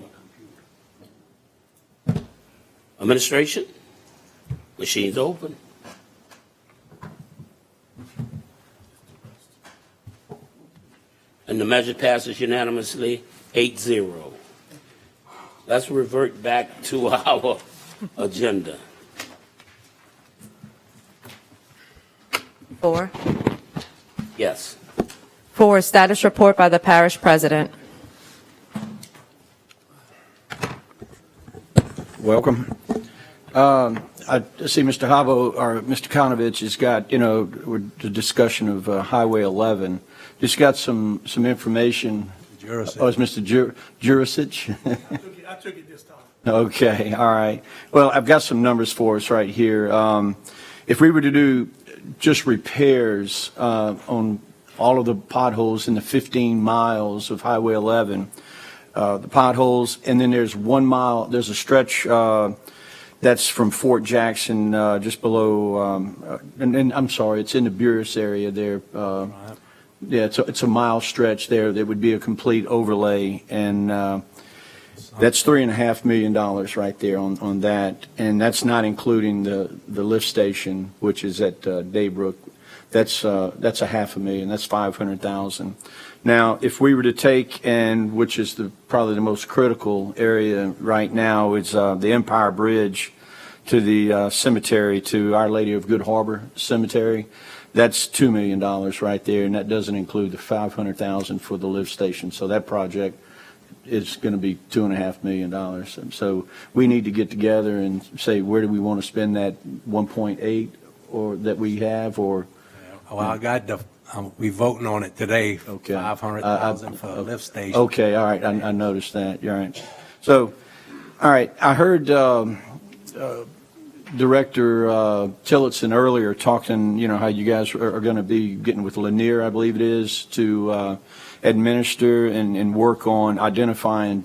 Administration? Machine's open. And the measure passes unanimously, 8-0. Let's revert back to our agenda. 4. Yes. 4, status report by the parish president. Welcome. I see Mr. Havo, or Mr. Konovich has got, the discussion of Highway 11. Just got some information. Jurisic. Oh, it's Mr. Jurisic? I took it this time. Okay, all right. Well, I've got some numbers for us right here. If we were to do just repairs on all of the potholes in the 15 miles of Highway 11, the potholes, and then there's 1 mile, there's a stretch that's from Fort Jackson, just below, and I'm sorry, it's in the Buras area there. Yeah, it's a mile stretch there that would be a complete overlay, and that's $3.5 million right there on that, and that's not including the lift station, which is at Daybrook. That's $500,000. That's $500,000. Now, if we were to take, and which is probably the most critical area right now, is the Empire Bridge to the cemetery, to Our Lady of Good Harbor Cemetery. That's $2 million right there, and that doesn't include the $500,000 for the lift station. So that project is going to be $2.5 million. And so we need to get together and say, where do we want to spend that 1.8 or that we have, or? Well, I got we voting on it today. Okay. 500,000 for a lift station. Okay, all right, I noticed that. You're right. So, all right, I heard Director Tillotson earlier talking, how you guys are going to be getting with Lanier, I believe it is, to administer and work on identifying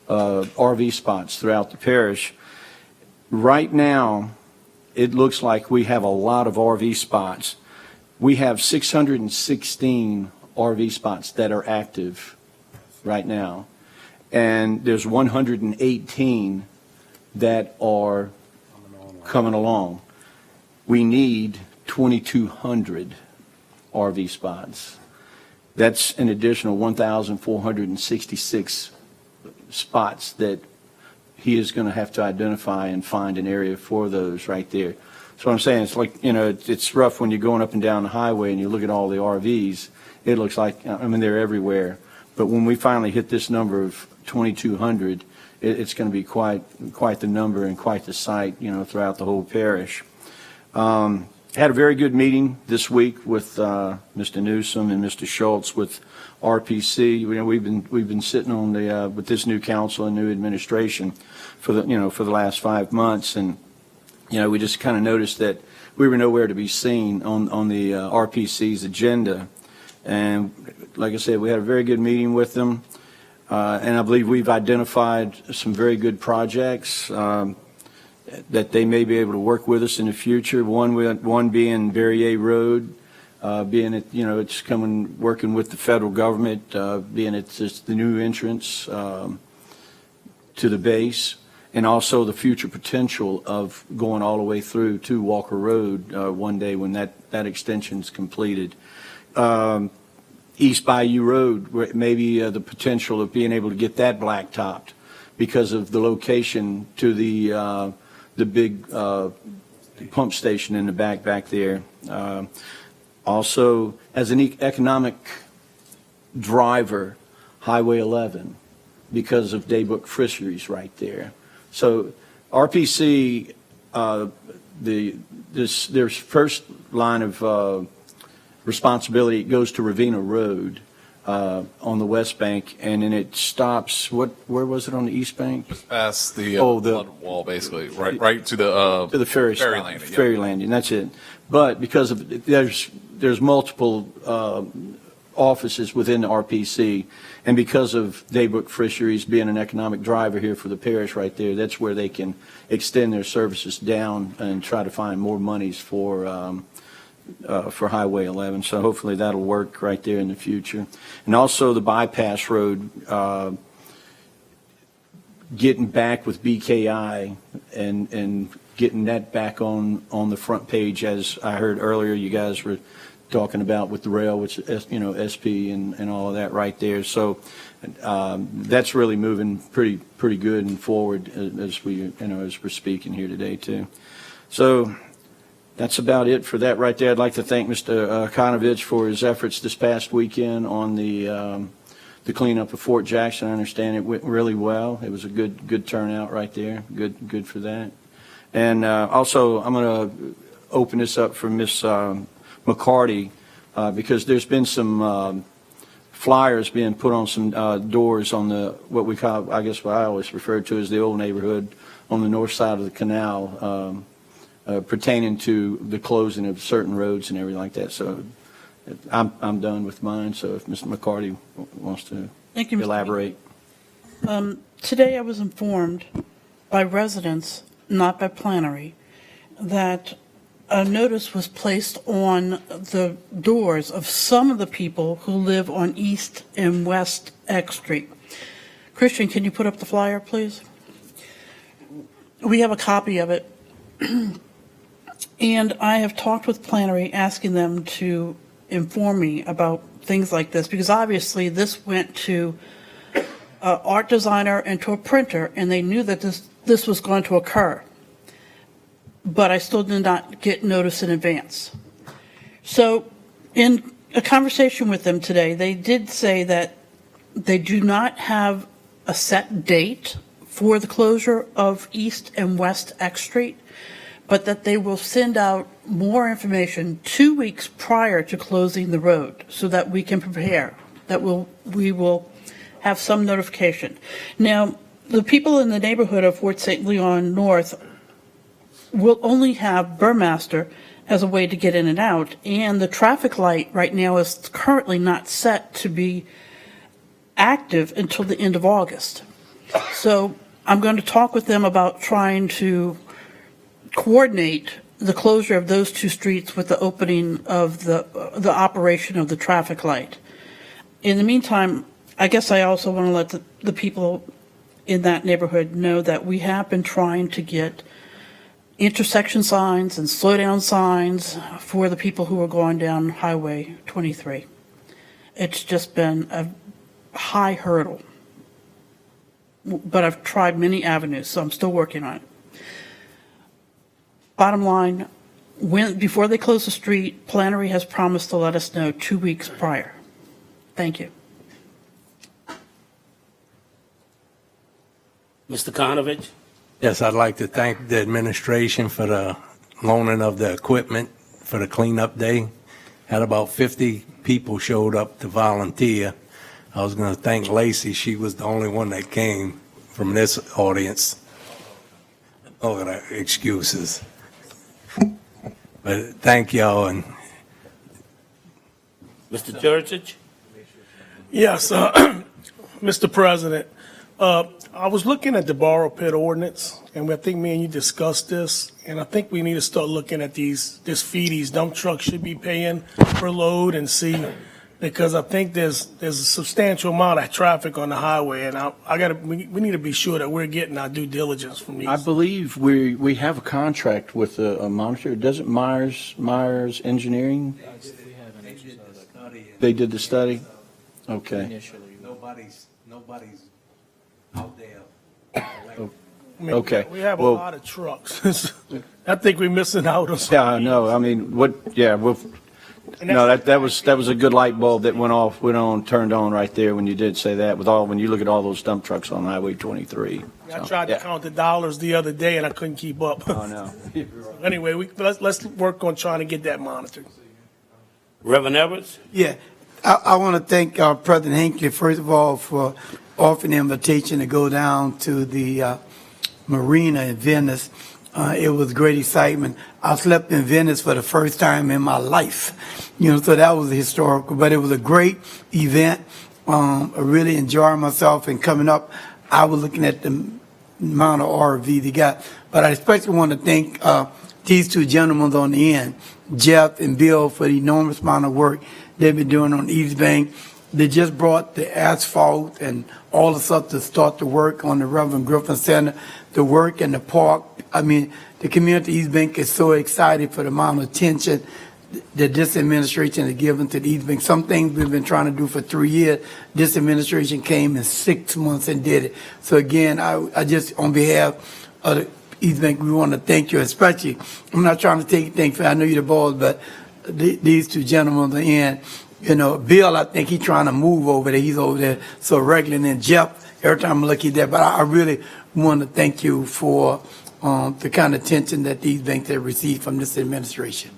RV spots throughout the parish. Right now, it looks like we have a lot of RV spots. We have 616 RV spots that are active right now, and there's 118 that are coming along. We need 2,200 RV spots. That's an additional 1,466 spots that he is going to have to identify and find an area for those right there. So what I'm saying, it's like, it's rough when you're going up and down the highway and you look at all the RVs. It looks like, they're everywhere. But when we finally hit this number of 2,200, it's going to be quite the number and quite the sight, throughout the whole parish. Had a very good meeting this week with Mr. Newsom and Mr. Schultz with RPC. We've been sitting on with this new council and new administration for the last 5 months, and we just kind of noticed that we were nowhere to be seen on the RPC's agenda. And like I said, we had a very good meeting with them, and I believe we've identified some very good projects that they may be able to work with us in the future. One being Verrier Road, being it's working with the federal government, being it's just the new entrance to the base, and also the future potential of going all the way through to Walker Road one day when that extension's completed. East Bayou Road, where maybe the potential of being able to get that blacktopped because of the location to the big pump station in the back there. Also, as an economic driver, Highway 11, because of Daybook Fisheries right there. So RPC, their first line of responsibility goes to Ravina Road on the west bank, and then it stops. Where was it on the east bank? Past the the flood wall, basically, right to the ferry landing. Ferry landing. That's it. But because of there's multiple offices within the RPC, and because of Daybrook Fisheries being an economic driver here for the parish right there, that's where they can extend their services down and try to find more monies for Highway 11. So hopefully that'll work right there in the future. And also the bypass road, getting back with BKI and getting that back on the front page, as I heard earlier you guys were talking about with the rail, which SP and all of that right there. So that's really moving pretty good and forward as we're speaking here today too. So that's about it for that right there. I'd like to thank Mr. Konovich for his efforts this past weekend on the cleanup of Fort Jackson. I understand it went really well. It was a good turnout right there. Good for that. And also, I'm going to open this up for Miss McCarty because there's been some flyers being put on some doors on what we call, I guess what I always refer to as the old neighborhood on the north side of the canal. Pertaining to the closing of certain roads and everything like that. So I'm done with mine. So if Mr. McCarty wants to Thank you, Mr. elaborate. Today I was informed by residents, not by Plenary, that a notice was placed on the doors of some of the people who live on East and West X Street. Christian, can you put up the flyer, please? We have a copy of it. And I have talked with Plenary, asking them to inform me about things like this, because obviously this went to an art designer and to a printer, and they knew that this was going to occur. But I still did not get notice in advance. So in a conversation with them today, they did say that they do not have a set date for the closure of East and West X Street, but that they will send out more information 2 weeks prior to closing the road so that we can prepare, that we will have some notification. Now, the people in the neighborhood of Fort St. Leon North will only have Burmaster as a way to get in and out, and the traffic light right now is currently not set to be active until the end of August. So I'm going to talk with them about trying to coordinate the closure of those two streets with the opening of the operation of the traffic light. In the meantime, I guess I also want to let the people in that neighborhood know that we have been trying to get intersection signs and slow down signs for the people who are going down Highway 23. It's just been a high hurdle, but I've tried many avenues, so I'm still working on it. Bottom line, before they close the street, Plenary has promised to let us know 2 weeks prior. Thank you. Mr. Konovich? Yes, I'd like to thank the administration for the loaning of the equipment for the cleanup day. Had about 50 people showed up to volunteer. I was going to thank Lacey. She was the only one that came from this audience. Oh, the excuses. But thank y'all. And Mr. Jurich? Yes, Mr. President, I was looking at the borrow pit ordinance, and I think me and you discussed this, and I think we need to start looking at this fee these dump trucks should be paying per load and see, because I think there's a substantial amount of traffic on the highway, and we need to be sure that we're getting our due diligence from these. I believe we have a contract with a monitor. Doesn't Myers Engineering? They did the study? Okay. nobody's out there. I mean, Okay. We have a Well- lot of trucks. I think we're missing out on something. Yeah, I know. I mean, that was a good light bulb that went on, turned on right there when you did say that, when you look at all those dump trucks on Highway 23. I So, tried to yeah. count the dollars the other day and I couldn't keep up. Oh, no. Anyway, let's work on trying to get that monitored. Reverend Edwards? Yeah, I want to thank President Hinckley, first of all, for offering the invitation to go down to the marina in Venice. It was great excitement. I slept in Venice for the first time in my life, so that was historical, but it was a great event. I really enjoyed myself, and coming up, I was looking at the amount of RV they got, but I especially want to thank these two gentlemen on the end, Jeff and Bill, for the enormous amount of work they've been doing on East Bank. They just brought the asphalt and all the stuff to start the work on the Reverend Griffin Center, the work in the park. I mean, the community of East Bank is so excited for the amount of attention that this administration has given to the East Bank. Some things we've been trying to do for 3 years, this administration came in 6 months and did it. So again, I just, on behalf of the East Bank, we want to thank you, especially, I'm not trying to take things, I know you're the boss, but these two gentlemen on the end, Bill, I think he's trying to move over there. He's over there so regularly. And Jeff, every time I look at that, but I really want to thank you for the kind of attention that these banks have received from this administration.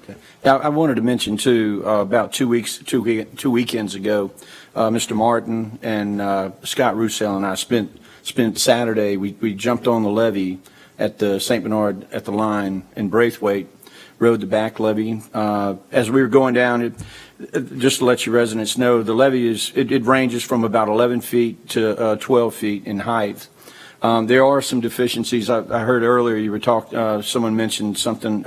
Now, I wanted to mention too, about 2 weekends ago, Mr. Martin and Scott Roussel and I spent Saturday. We jumped on the levee at the St. Bernard at the line in Braithwaite, rode the back levee. As we were going down, just to let your residents know, the levee it ranges from about 11 feet to 12 feet in height. There are some deficiencies. I heard earlier you were someone mentioned something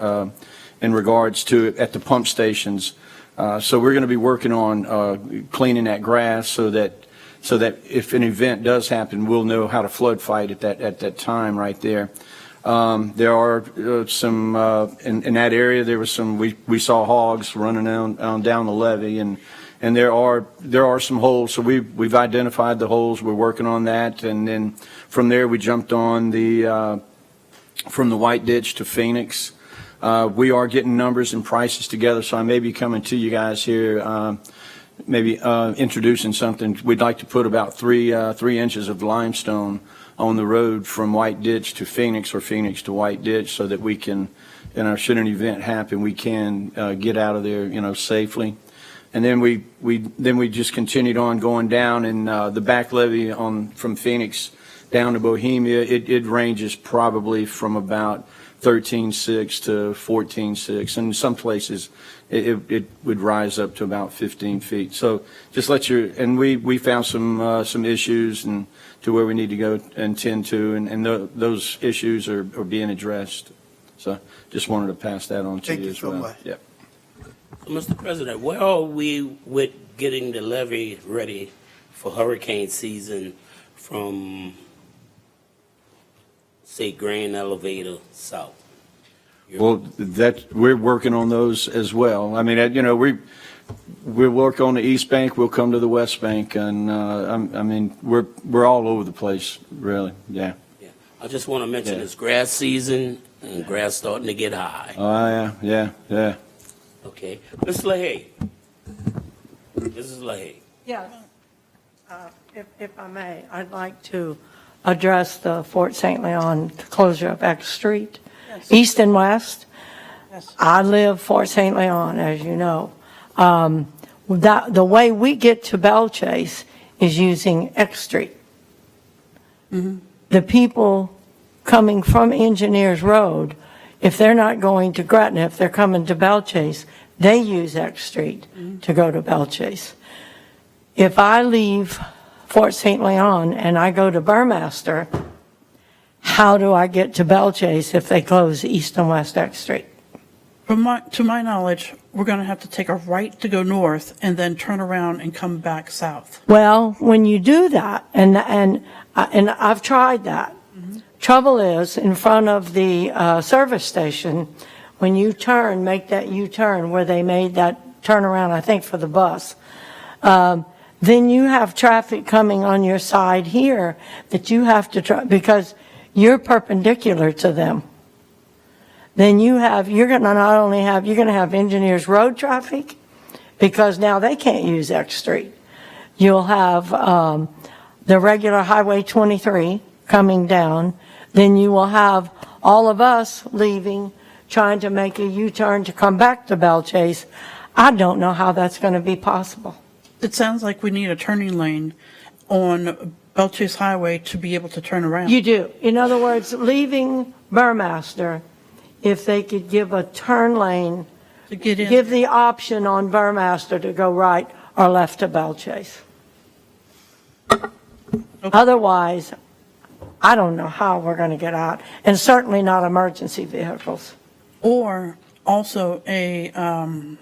in regards to it at the pump stations. So we're going to be working on cleaning that grass so that if an event does happen, we'll know how to flood fight at that time right there. There are some in that area. There was some. We saw hogs running down the levee, and there are some holes. So we've identified the holes. We're working on that, and then from there we jumped on from the White Ditch to Phoenix. We are getting numbers and prices together. So I may be coming to you guys here. Maybe introducing something. We'd like to put about 3 inches of limestone on the road from White Ditch to Phoenix or Phoenix to White Ditch so that we can, should an event happen, we can get out of there, safely. And then we just continued on going down, and the back levee from Phoenix down to Bohemia, it ranges probably from about 13.6 to 14.6, and in some places it would rise up to about 15 feet. So just and we found some issues and to where we need to go and tend to, and those issues are being addressed. So just wanted to pass that on to you as well. Thank you so much. Yep. Mr. President, where are we with getting the levee ready for hurricane season from, say, Grand Elevator South? Well, we're working on those as well. I mean, we'll work on the East Bank. We'll come to the West Bank, and we're all over the place, really. Yeah. I just want to mention it's grass season and grass starting to get high. Oh yeah. Okay, Ms. LaHaye. Mrs. LaHaye. Yes. If I may, I'd like to address the Fort St. Leon closure of X Street, east and west. I live Fort St. Leon, as you know. The way we get to Belle Chase is using X Street. The people coming from Engineers Road, if they're not going to Gretna, if they're coming to Belle Chase, they use X Street to go to Belle Chase. If I leave Fort St. Leon and I go to Burmaster, how do I get to Belle Chase if they close East and West X Street? To my knowledge, we're going to have to take a right to go north and then turn around and come back south. Well, when you do that, and I've tried that. Trouble is, in front of the service station, when you turn, make that U-turn where they made that turnaround, I think, for the bus, then you have traffic coming on your side here that you have to try, because you're perpendicular to them. Then you're going to have Engineers Road traffic, because now they can't use X Street. You'll have the regular Highway 23 coming down. Then you will have all of us leaving, trying to make a U-turn to come back to Belle Chase. I don't know how that's going to be possible. It sounds like we need a turning lane on Belle Chase Highway to be able to turn around. You do. In other words, leaving Burmaster, if they could give a turn lane, to get in. give the option on Burmaster to go right or left to Belle Chase. Otherwise, I don't know how we're going to get out, and certainly not emergency vehicles. Or also to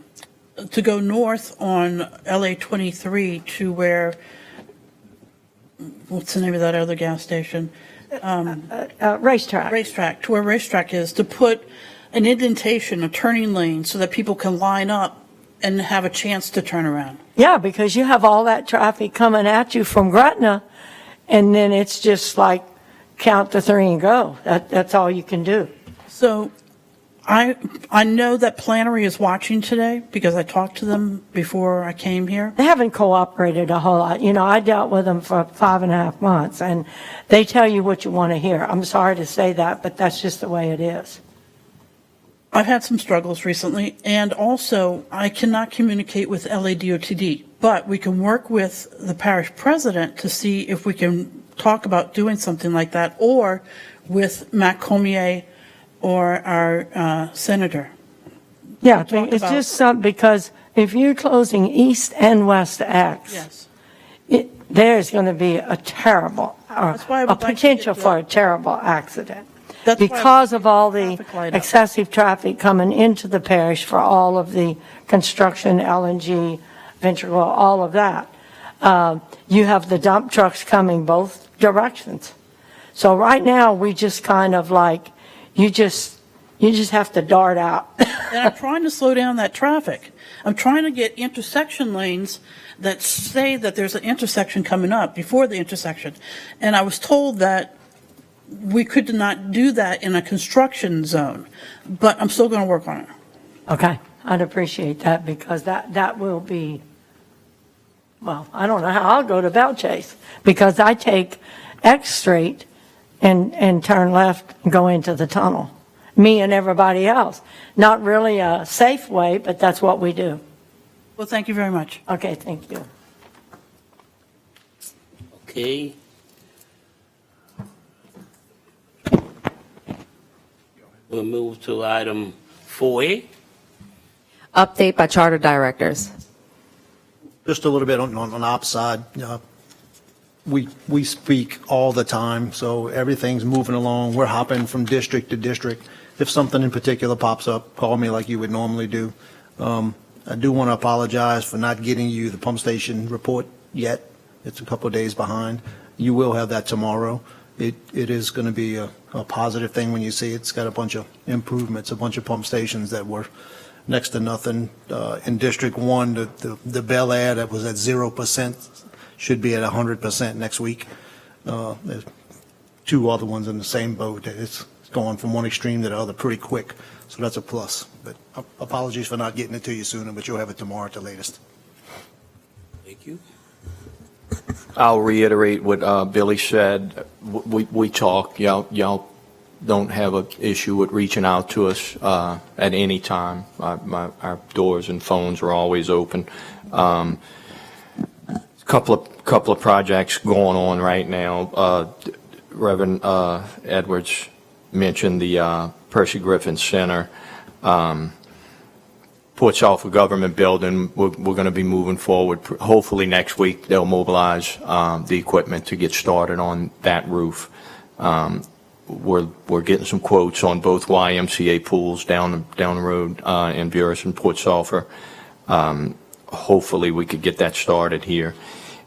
go north on LA 23 to where, what's the name of that other gas station? Racetrack. Racetrack, to where Racetrack is, to put an indentation, a turning lane, so that people can line up and have a chance to turn around. Yeah, because you have all that traffic coming at you from Gretna, and then it's just like count to three and go. That's all you can do. So I know that Plannery is watching today because I talked to them before I came here. They haven't cooperated a whole lot. You know, I dealt with them for 5.5 months, and they tell you what you want to hear. I'm sorry to say that, but that's just the way it is. I've had some struggles recently, and also I cannot communicate with LADOTD, but we can work with the parish president to see if we can talk about doing something like that, or with Matt Comier or our senator. Yeah, it's just something, because if you're closing east and west X, there's going to be a terrible, or a potential for a terrible accident. Because of all the excessive traffic coming into the parish for all of the construction, LNG, venture oil, all of that. You have the dump trucks coming both directions. So right now, we just kind of like, you just have to dart out. And I'm trying to slow down that traffic. I'm trying to get intersection lanes that say that there's an intersection coming up before the intersection. And I was told that we could not do that in a construction zone, but I'm still going to work on it. Okay, I'd appreciate that, because that will be, well, I don't know how I'll go to Belle Chase, because I take X Street and turn left and go into the tunnel. Me and everybody else. Not really a safe way, but that's what we do. Well, thank you very much. Okay, thank you. Okay. We'll move to item 4A. Update by charter directors. Just a little bit on ops side. We speak all the time, so everything's moving along. We're hopping from district to district. If something in particular pops up, call me like you would normally do. I do want to apologize for not getting you the pump station report yet. It's a couple of days behind. You will have that tomorrow. It is going to be a positive thing when you see it. It's got a bunch of improvements, a bunch of pump stations that were next to nothing. In District 1, the Bel Air that was at 0% should be at 100% next week. There's two other ones in the same boat. It's going from one extreme to the other pretty quick, so that's a plus. But apologies for not getting it to you sooner, but you'll have it tomorrow at the latest. Thank you. I'll reiterate what Billy said. We talk. Y'all don't have an issue with reaching out to us at any time. Our doors and phones are always open. Couple of projects going on right now. Reverend Edwards mentioned the Percy Griffin Center. Port Sulphur Government Building, we're going to be moving forward. Hopefully next week they'll mobilize the equipment to get started on that roof. We're getting some quotes on both YMCA pools down the road in Buras and Port Sulphur. Hopefully we could get that started here.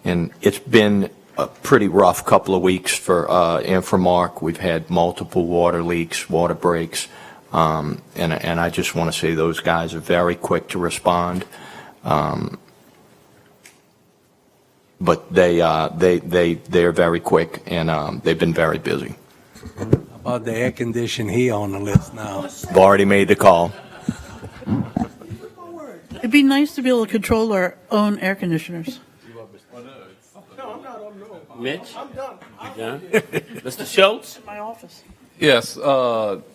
And it's been a pretty rough couple of weeks for Inframark. We've had multiple water leaks, water breaks. And I just want to say those guys are very quick to respond. But they're very quick, and they've been very busy. About the air condition here on the list now. I've already made the call. It'd be nice to be able to control our own air conditioners. Mitch? I'm done. You done? Mr. Schultz? In my office. Yes, talking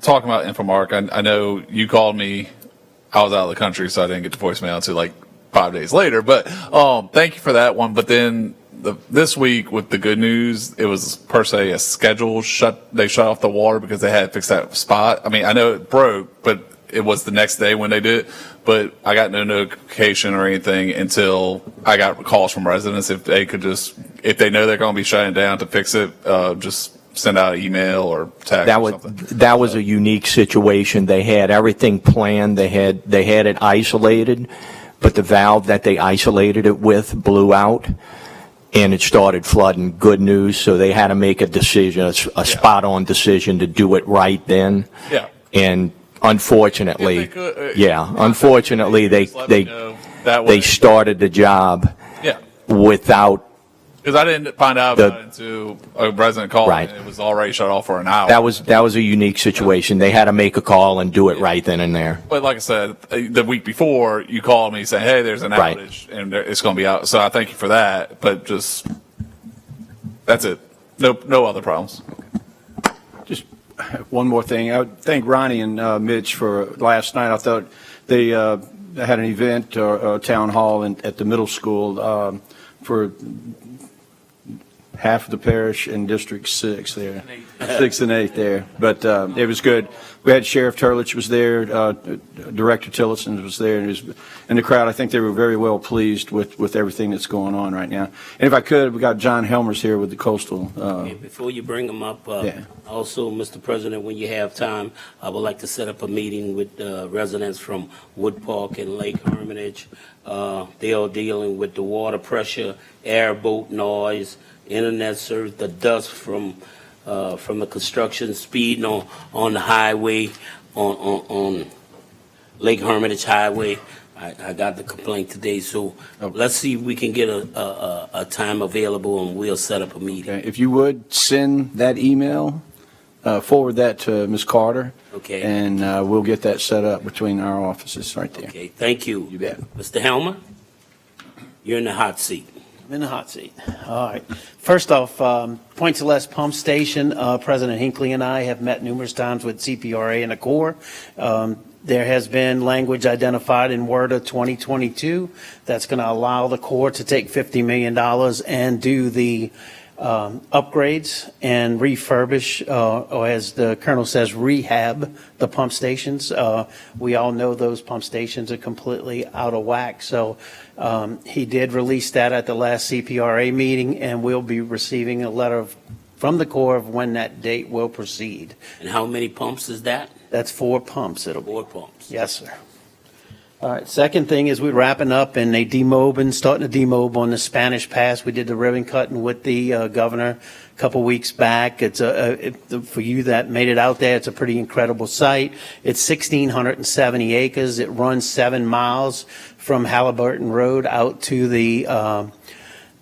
about Infomark, I know you called me. I was out of the country, so I didn't get the voicemail until like 5 days later. But thank you for that one. But then this week with the good news, it was per se a schedule they shut off the water because they had to fix that spot. I mean, I know it broke, but it was the next day when they did it. But I got no notification or anything until I got calls from residents if they know they're going to be shutting down to fix it, just send out an email or text or something. That was a unique situation. They had everything planned. They had it isolated, but the valve that they isolated it with blew out, and it started flooding. Good news. So they had to make a decision, a spot-on decision to do it right then. Yeah. And unfortunately, unfortunately, they started the job without. Because I didn't find out about it until a resident called, and it was already shut off for an hour. That was a unique situation. They had to make a call and do it right then and there. But like I said, the week before, you called me saying, hey, there's an outage, and it's going to be out. So I thank you for that. But just, that's it. No other problems. Just one more thing. I would thank Ronnie and Mitch for last night. I thought they had an event or a town hall at the middle school for half of the parish in District 6 there, 6 and 8 there. But it was good. We had Sheriff Turlich was there, Director Tillotson was there, and the crowd, I think they were very well pleased with everything that's going on right now. And if I could, we got John Helmers here with the Coastal. Before you bring them up, also, Mr. President, when you have time, I would like to set up a meeting with residents from Wood Park and Lake Hermitage. They are dealing with the water pressure, airboat noise, internet service, the dust from the construction, speeding on the highway, on Lake Hermitage Highway. I got the complaint today, so let's see if we can get a time available, and we'll set up a meeting. Okay. If you would send that email, forward that to Ms. Carter. Okay. And we'll get that set up between our offices right there. Okay, thank you. You bet. Mr. Helmer, you're in the hot seat. I'm in the hot seat. All right. First off, Point Celeste Pump Station, President Hinckley and I have met numerous times with CPRA and the Corps. There has been language identified in WRDA 2022 that's going to allow the Corps to take $50 million and do the upgrades and refurbish, or as the Colonel says, rehab the pump stations. We all know those pump stations are completely out of whack. So he did release that at the last CPRA meeting, and we'll be receiving a letter from the Corps of when that date will proceed. And how many pumps is that? That's 4 pumps. It'll be 4 pumps. Yes, sir. All right. Second thing is we're wrapping up and starting to demob on the Spanish Pass. We did the ribbon cutting with the governor a couple weeks back. It's for you that made it out there, it's a pretty incredible site. It's 1,670 acres. It runs 7 miles from Halliburton Road out to the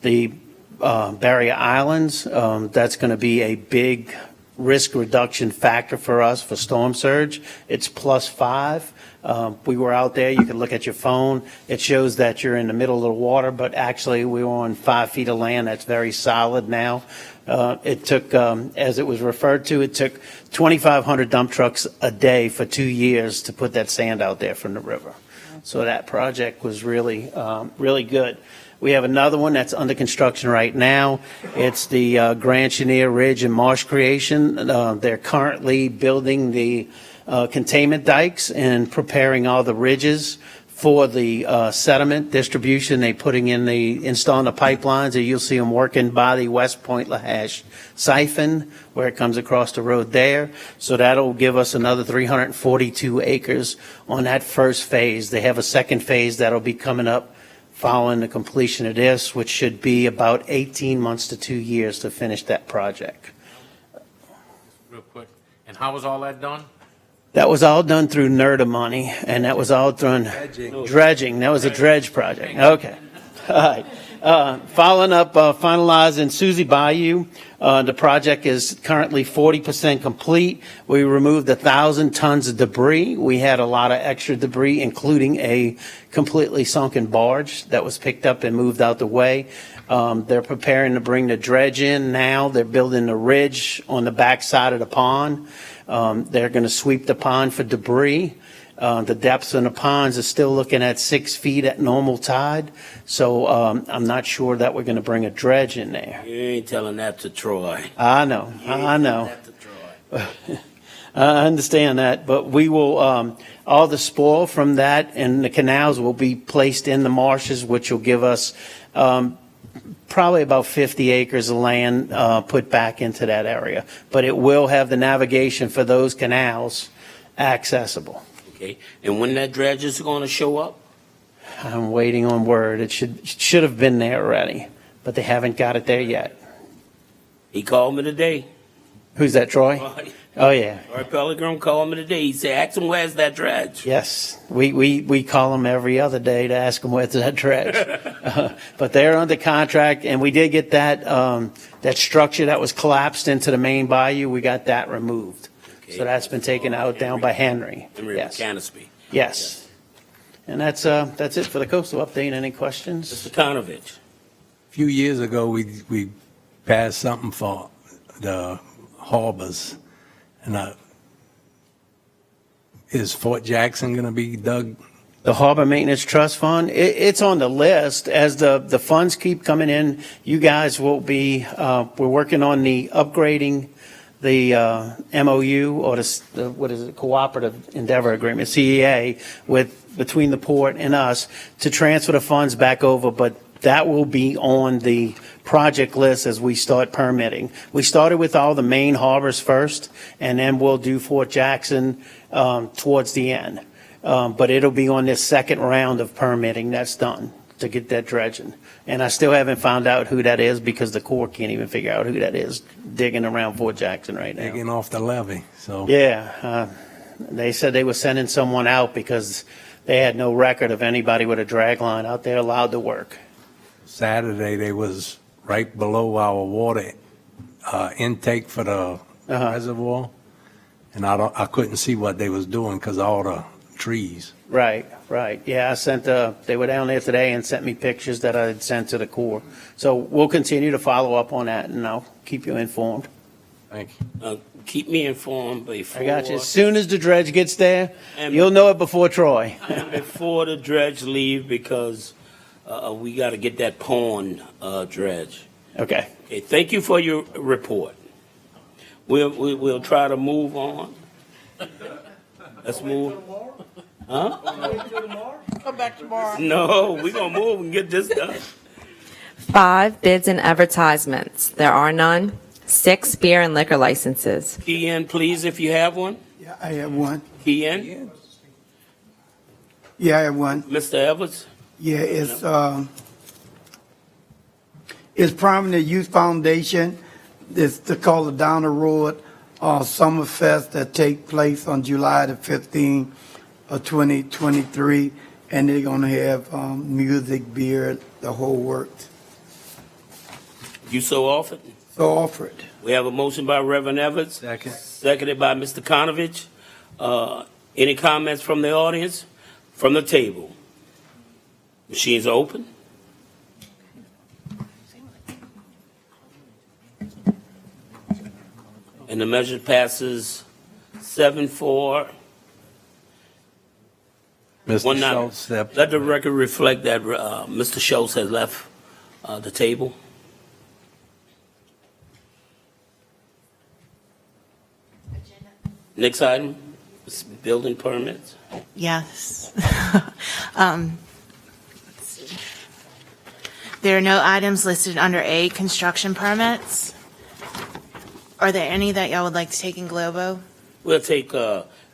Barrier Islands. That's going to be a big risk reduction factor for us for storm surge. It's +5. We were out there, you can look at your phone. It shows that you're in the middle of the water, but actually we were on 5 feet of land. That's very solid now. It took, as it was referred to, it took 2,500 dump trucks a day for 2 years to put that sand out there from the river. So that project was really, really good. We have another one that's under construction right now. It's the Grand Chenier Ridge and Marsh Creation. They're currently building the containment dikes and preparing all the ridges for the sediment distribution. They're installing the pipelines, and you'll see them working by the West Point Lahash siphon where it comes across the road there. So that'll give us another 342 acres on that first phase. They have a second phase that'll be coming up following the completion of this, which should be about 18 months to 2 years to finish that project. Real quick. And how was all that done? That was all done through NERDA money, and that was all done dredging. That was a dredge project. Okay. All right. Following up, finalizing Suzie Bayou. The project is currently 40% complete. We removed 1,000 tons of debris. We had a lot of extra debris, including a completely sunken barge that was picked up and moved out the way. They're preparing to bring the dredge in now. They're building the ridge on the back side of the pond. They're going to sweep the pond for debris. The depths in the ponds are still looking at 6 feet at normal tide. So I'm not sure that we're going to bring a dredge in there. You ain't telling that to Troy. I know. I know. I understand that, but we will, all the spoil from that and the canals will be placed in the marshes, which will give us probably about 50 acres of land put back into that area. But it will have the navigation for those canals accessible. Okay, and when that dredge is going to show up? I'm waiting on word. It should have been there already, but they haven't got it there yet. He called me today. Who's that, Troy? Oh, yeah. Troy Pellegrin called me today. He said, ask him where's that dredge. Yes, we call them every other day to ask them where's that dredge. But they're under contract, and we did get that that structure that was collapsed into the main bayou. We got that removed. Okay. So that's been taken out down by Henry. Yes. Canopy. Yes. And that's it for the coastal update. Any questions? Mr. Konovich. A few years ago, we passed something for the harbors. And is Fort Jackson going to be dug? The Harbor Maintenance Trust Fund, it's on the list. As the funds keep coming in, you guys will be, we're working on the upgrading the MOU or the Cooperative Endeavor Agreement, CEA, between the port and us to transfer the funds back over, but that will be on the project list as we start permitting. We started with all the main harbors first, and then we'll do Fort Jackson towards the end. But it'll be on this second round of permitting that's done to get that dredging. And I still haven't found out who that is because the Corps can't even figure out who that is digging around Fort Jackson right now. Digging off the levee, so. Yeah, they said they were sending someone out because they had no record of anybody with a drag line out there allowed to work. Saturday, they was right below our water intake for the reservoir, and I couldn't see what they was doing because of all the trees. Right. Yeah, I sent, they were down there today and sent me pictures that I had sent to the Corps. So we'll continue to follow up on that, and I'll keep you informed. Thank you. Keep me informed before. I got you. As soon as the dredge gets there, And- you'll know it before Troy. And before the dredge leave, because we got to get that pond dredge. Okay. Okay, thank you for your report. We'll try to move on. Let's move. Huh? Come back tomorrow. No, we're going to move and get this done. 5 bids and advertisements. There are none. 6 beer and liquor licenses. Key in, please, if you have one. Yeah, I have one. Key in. Yeah, I have one. Mr. Evans? Yeah, it's Prominent Youth Foundation. It's called the Down the Road Summerfest that take place on July the 15th of 2023, and they're gonna have music, beer, the whole works. You so offered? So offered. We have a motion by Reverend Evans. Second. Seconded by Mr. Konovich. Any comments from the audience? From the table? Machines are open. And the measure passes 7-4. Mr. One not- Schultz stepped. Let the record reflect that Mr. Schultz has left the table. Next item is building permits. Yes. Let's see. There are no items listed under A, construction permits. Are there any that y'all would like to take in Globo? We'll take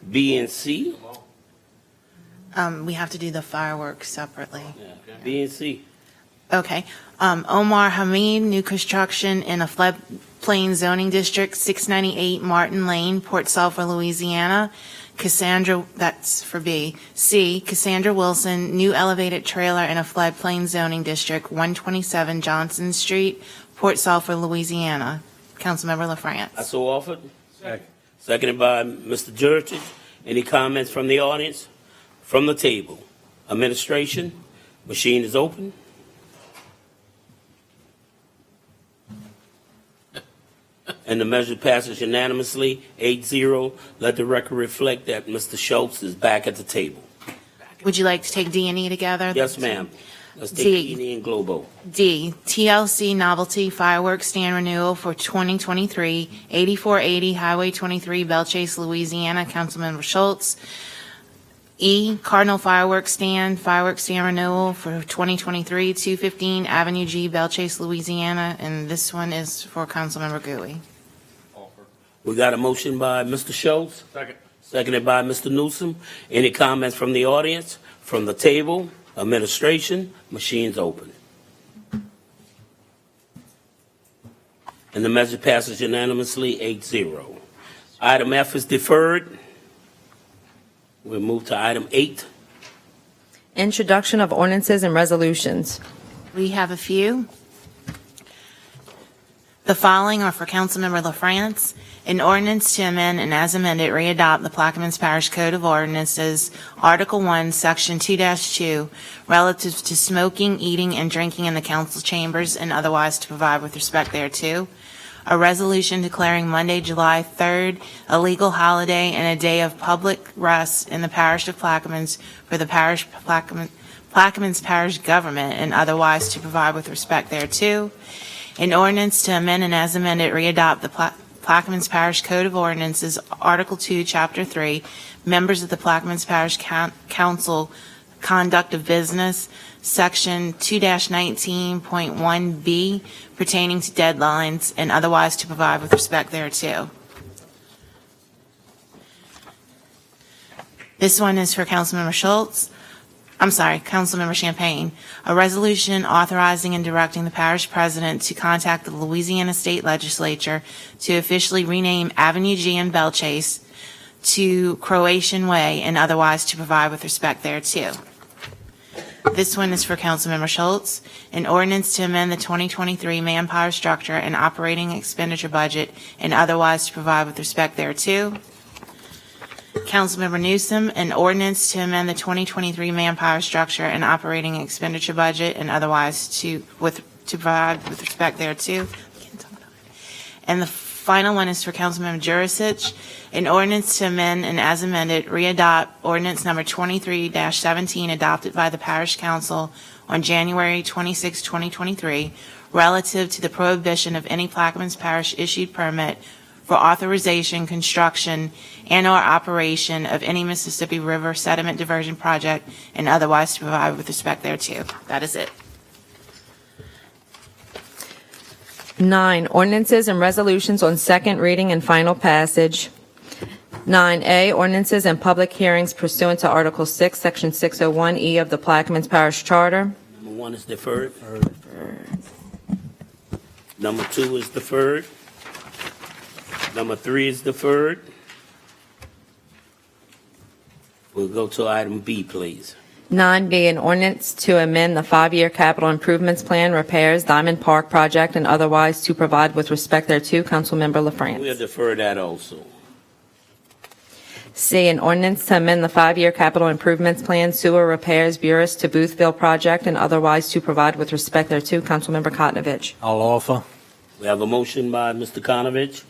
B and C. We have to do the fireworks separately. B and C. Okay. Omar Hamid, new construction in a floodplain zoning district, 698 Martin Lane, Port Sulphur, Louisiana. Cassandra, that's for B. C, Cassandra Wilson, new elevated trailer in a floodplain zoning district, 127 Johnson Street, Port Sulphur, Louisiana. Councilmember I LaFrance. so offered. Seconded by Mr. Jurich. Any comments from the audience? From the table? Administration, machine is open. And the measure passes unanimously, 8-0. Let the record reflect that Mr. Schultz is back at the table. Would you like to take D and E together? Yes, ma'am. Let's take D. E and Globo. D, TLC Novelty Fireworks Stand Renewal for 2023, 8480 Highway 23, Belchase, Louisiana, Councilmember Schultz. E, Cardinal Fireworks Stand Renewal for 2023, 215 Avenue G, Belchase, Louisiana, and this one is for Councilmember Gooey. We got a motion by Mr. Schultz. Seconded by Mr. Newsom. Any comments from the audience? From the table? Administration, machines open. And the measure passes unanimously, 8-0. Item F is deferred. We'll move to item 8. Introduction of ordinances and resolutions. We have a few. The following are for Councilmember LaFrance. An ordinance to amend and as amended readopt the Plaquemines Parish Code of Ordinances, Article 1, Section 2-2, relative to smoking, eating, and drinking in the council chambers and otherwise to provide with respect thereto. A resolution declaring Monday, July 3rd, a legal holiday and a day of public rest in the parish of Plaquemines for the Plaquemines Parish government and otherwise to provide with respect thereto. An ordinance to amend and as amended readopt the Plaquemines Parish Code of Ordinances, Article 2, Chapter 3, members of the Plaquemines Parish Council Conduct of Business, Section 2-19.1B, pertaining to deadlines and otherwise to provide with respect thereto. This one is for Councilmember Councilmember Champagne. A resolution authorizing and directing the parish president to contact the Louisiana State Legislature to officially rename Avenue G in Belchase to Croatian Way and otherwise to provide with respect thereto. This one is for Councilmember Schultz. An ordinance to amend the 2023 manpower structure and operating expenditure budget and otherwise to provide with respect thereto. Councilmember Newsom, an ordinance to amend the 2023 manpower structure and operating expenditure budget and otherwise to provide with respect thereto. And the final one is for Councilmember Jurisic, an ordinance to amend and as amended readopt ordinance number 23-17 adopted by the Parish Council on January 26, 2023, relative to the prohibition of any Plaquemines Parish issued permit for authorization, construction, and/or operation of any Mississippi River sediment diversion project and otherwise to provide with respect thereto. That is it. 9, ordinances and resolutions on second reading and final passage. 9A, ordinances and public hearings pursuant to Article 6, Section 601E of the Plaquemines Parish Charter. Number 1 is deferred. Number 2 is deferred. Number 3 is deferred. We'll go to item B, please. 9B, an ordinance to amend the 5-year capital improvements plan, repairs, Diamond Park project, and otherwise to provide with respect thereto. Councilmember LaFrance. We'll defer that also. C, an ordinance to amend the 5-year capital improvements plan, sewer repairs, Burris to Boothville project, and otherwise to provide with respect thereto. Councilmember Kotnovich. I'll offer. We have a motion by Mr. Konovich.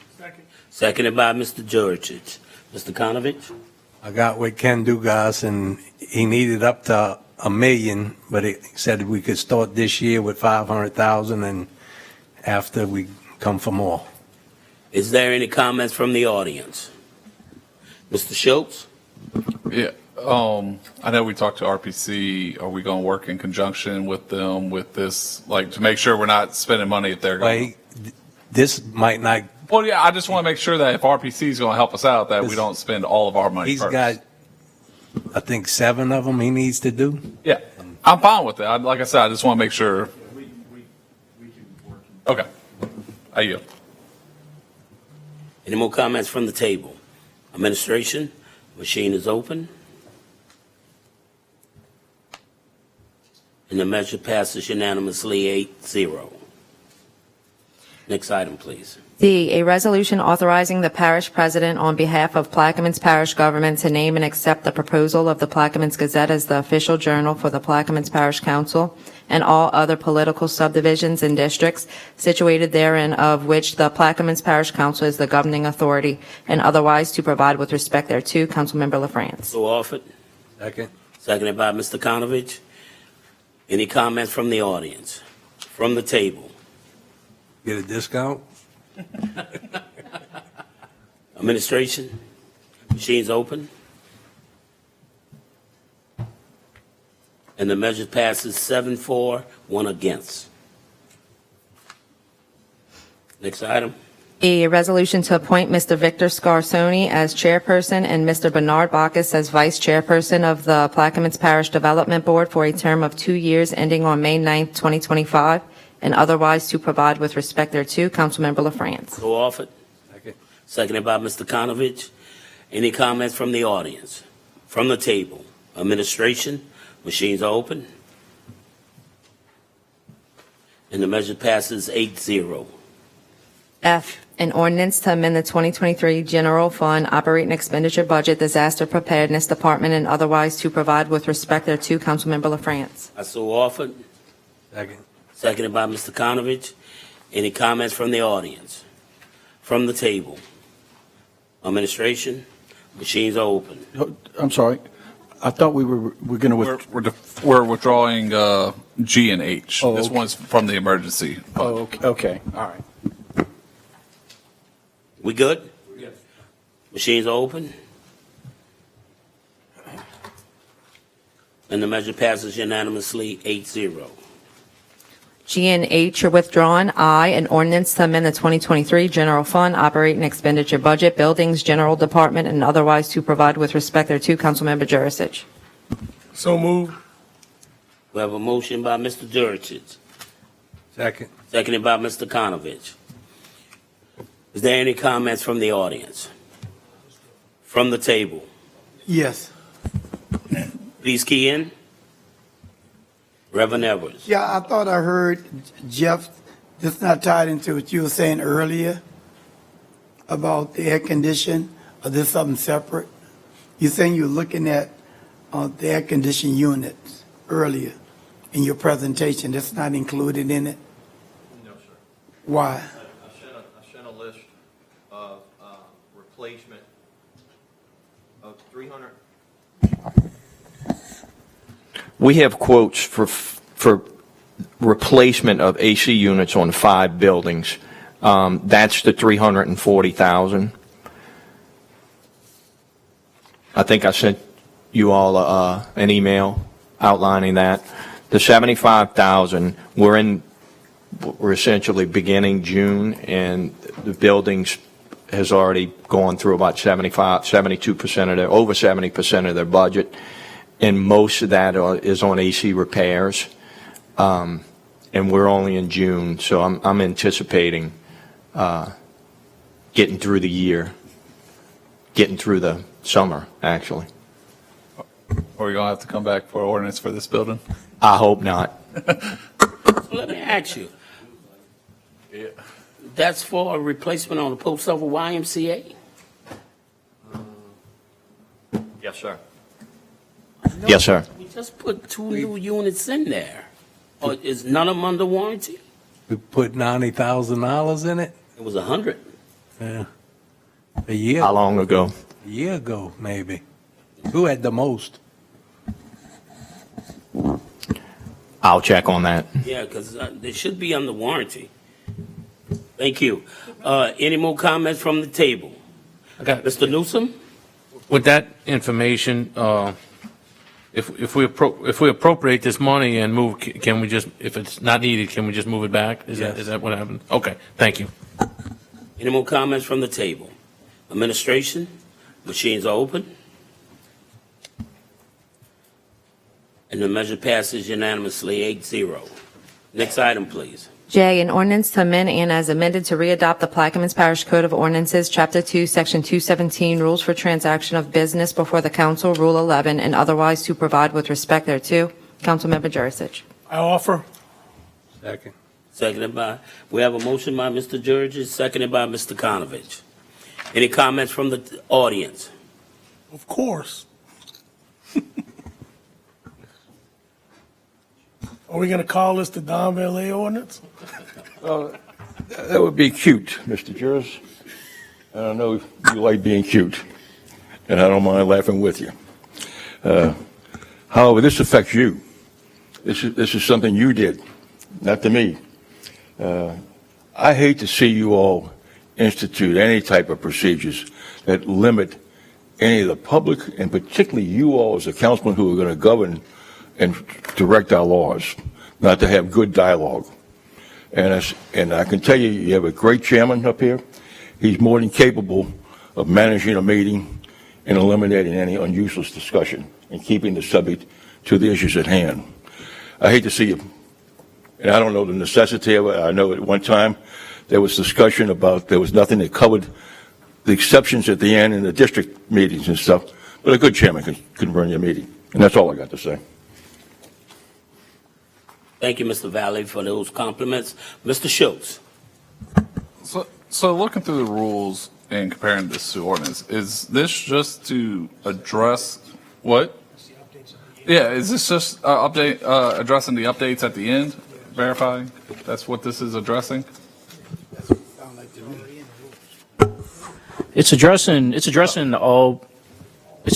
Seconded by Mr. Jurich. Mr. Konovich? I got with Ken Dugas, and he needed up to $1 million, but he said we could start this year with 500,000, and after we come for more. Is there any comments from the audience? Mr. Schultz? Yeah, I know we talked to RPC. Are we going to work in conjunction with them with this, like, to make sure we're not spending money if they're going? This might not. Well, yeah, I just want to make sure that if RPC is going to help us out, that we don't spend all of our money He's first. got, I think, 7 of them he needs to do. Yeah, I'm fine with it. Like I said, I just want to make sure. Okay, I yield. Any more comments from the table? Administration, machine is open. And the measure passes unanimously 8-0. Next item, please. D, a resolution authorizing the parish president on behalf of Plaquemines Parish government to name and accept the proposal of the Plaquemines Gazette as the official journal for the Plaquemines Parish Council and all other political subdivisions and districts situated therein, of which the Plaquemines Parish Council is the governing authority, and otherwise to provide with respect thereto. Councilmember LaFrance. So offered. Second. Seconded by Mr. Konovich. Any comments from the audience? From the table? Get a discount? Administration, machine's open. And the measure passes 7-4, 1 against. Next item. E, a resolution to appoint Mr. Victor Scarsoni as chairperson and Mr. Bernard Bacchus as vice chairperson of the Plaquemines Parish Development Board for a term of 2 years ending on May 9th, 2025, and otherwise to provide with respect thereto. Councilmember LaFrance. So offered. Second. Seconded by Mr. Konovich. Any comments from the audience? From the table? Administration, machines are open. And the measure passes 8-0. F, an ordinance to amend the 2023 General Fund Operating Expenditure Budget Disaster Preparedness Department and otherwise to provide with respect thereto. Councilmember LaFrance. I so offered. Second. Seconded by Mr. Konovich. Any comments from the audience? From the table? Administration, machines are open. I'm sorry. I thought we were going to. We're withdrawing G and H. Oh, This okay. one's from the emergency fund. Oh, okay. All right. We good? Yes. Machines are open. And the measure passes unanimously 8-0. G and H are withdrawn. I, an ordinance to amend the 2023 General Fund Operating Expenditure Budget, Buildings, General Department, and otherwise to provide with respect thereto. Councilmember Jurisic. So moved. We have a motion by Mr. Jurich. Second. Seconded by Mr. Konovich. Is there any comments from the audience? From the table? Yes. Please key in. Reverend Edwards. Yeah, I thought I heard, Jeff, this is not tied into what you were saying earlier about the air condition, or this something separate? You're saying you're looking at the air conditioning units earlier in your presentation. That's not included in it? No, sir. Why? I sent a list of replacement of 300. We have quotes for replacement of AC units on 5 buildings. That's the 340,000. I think I sent you all an email outlining that. The 75,000, we're essentially beginning June, and the buildings has already gone through about 72% of their, over 70% of their budget. And most of that is on AC repairs, and we're only in June, so I'm anticipating getting through the year, getting through the summer, actually. Are we gonna have to come back for ordinance for this building? I hope not. Let me ask you. That's for a replacement on the post over YMCA? Yes, sir. Yes, sir. We just put 2 new units in there. Or is none of them under warranty? We put $90,000 in it? It was 100. Yeah. A year. How long ago? A year ago, maybe. Who had the most? I'll check on that. Yeah, because they should be under warranty. Thank you. Any more comments from the table? Mr. Newsom? With that information, if we appropriate this money and move, can we just, if it's not needed, can we just move it back? Is that what happened? Okay, thank you. Any more comments from the table? Administration? Machines are open. And the measure passes unanimously, 8-0. Next item, please. J, an ordinance to amend and as amended to readopt the Plaquemines Parish Code of Ordinances, Chapter 2, Section 217, Rules for Transaction of Business before the Council, Rule 11, and otherwise to provide with respect thereto. Councilmember Jurisic. I offer. Second. Seconded by, we have a motion by Mr. Georges, seconded by Mr. Konovich. Any comments from the audience? Of course. Are we going to call this the Don Valet ordinance? That would be cute, Mr. Juris. And I know you like being cute, and I don't mind laughing with you. However, this affects you. This is something you did, not to me. I hate to see you all institute any type of procedures that limit any of the public, and particularly you all as a councilman who are going to govern and direct our laws, not to have good dialogue. And I can tell you, you have a great chairman up here. He's more than capable of managing a meeting and eliminating any unuseless discussion and keeping the subject to the issues at hand. I hate to see you, and I don't know the necessity of it. I know at one time there was discussion about there was nothing that covered the exceptions at the end in the district meetings and stuff, but a good chairman can run your meeting. And that's all I got to say. Thank you, Mr. Valle, for those compliments. Mr. Schultz. So looking through the rules and comparing this to ordinance, is this just to address what? Yeah, is this just addressing the updates at the end, verifying? That's what this is addressing? It's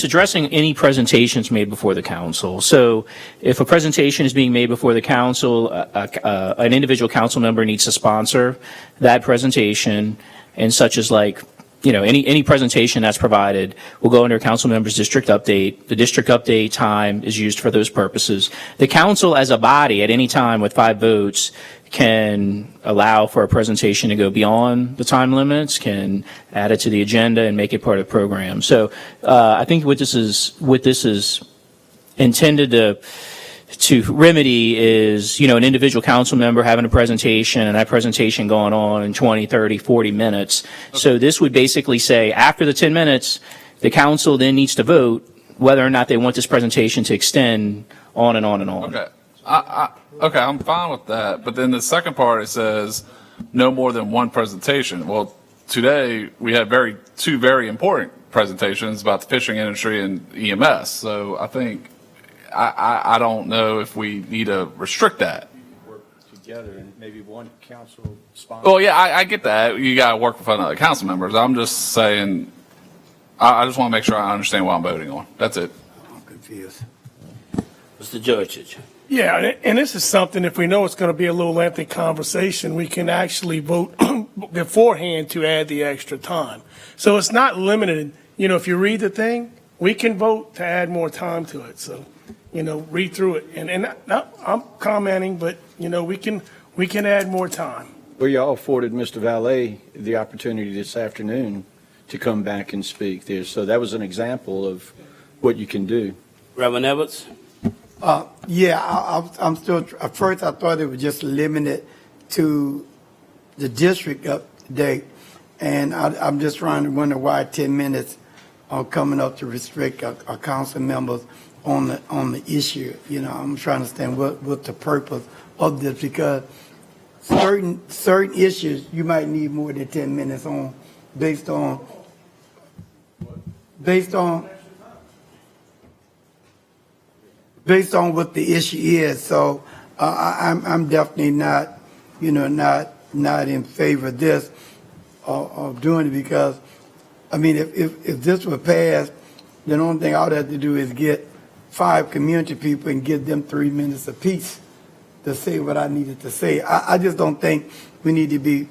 addressing any presentations made before the council. So if a presentation is being made before the council, an individual council member needs to sponsor that presentation, and such as any presentation that's provided will go under a council member's district update. The district update time is used for those purposes. The council as a body at any time with 5 votes can allow for a presentation to go beyond the time limits, can add it to the agenda and make it part of the program. So I think what this is intended to remedy is, an individual council member having a presentation and that presentation going on in 20, 30, 40 minutes. So this would basically say after the 10 minutes, the council then needs to vote whether or not they want this presentation to extend on and on and on. Okay. Okay, I'm fine with that. But then the second part, it says no more than one presentation. Well, today we had two very important presentations about the fishing industry and EMS. So I think I don't know if we need to restrict that. Work together and maybe one council sponsor. Well, yeah, I get that. You got to work with other council members. I'm just saying, I just want to make sure I understand what I'm voting on. That's it. I'm confused. Mr. George. Yeah, and this is something, if we know it's going to be a little lengthy conversation, we can actually vote beforehand to add the extra time. So it's not limited. If you read the thing, we can vote to add more time to it. So, read through it. And I'm commenting, but, we can add more time. Well, y'all afforded Mr. Valet the opportunity this afternoon to come back and speak there. So that was an example of what you can do. Reverend Edwards? I'm still, at first I thought it was just limited to the district update. And I'm just trying to wonder why 10 minutes are coming up to restrict our council members on the issue. You know, I'm trying to understand what the purpose of this, because certain issues you might need more than 10 minutes on, based on what the issue is. So I'm definitely not, not in favor of this of doing it, because I mean, if this were passed, the only thing I would have to do is get 5 community people and give them 3 minutes apiece to say what I needed to say. I just don't think we need to be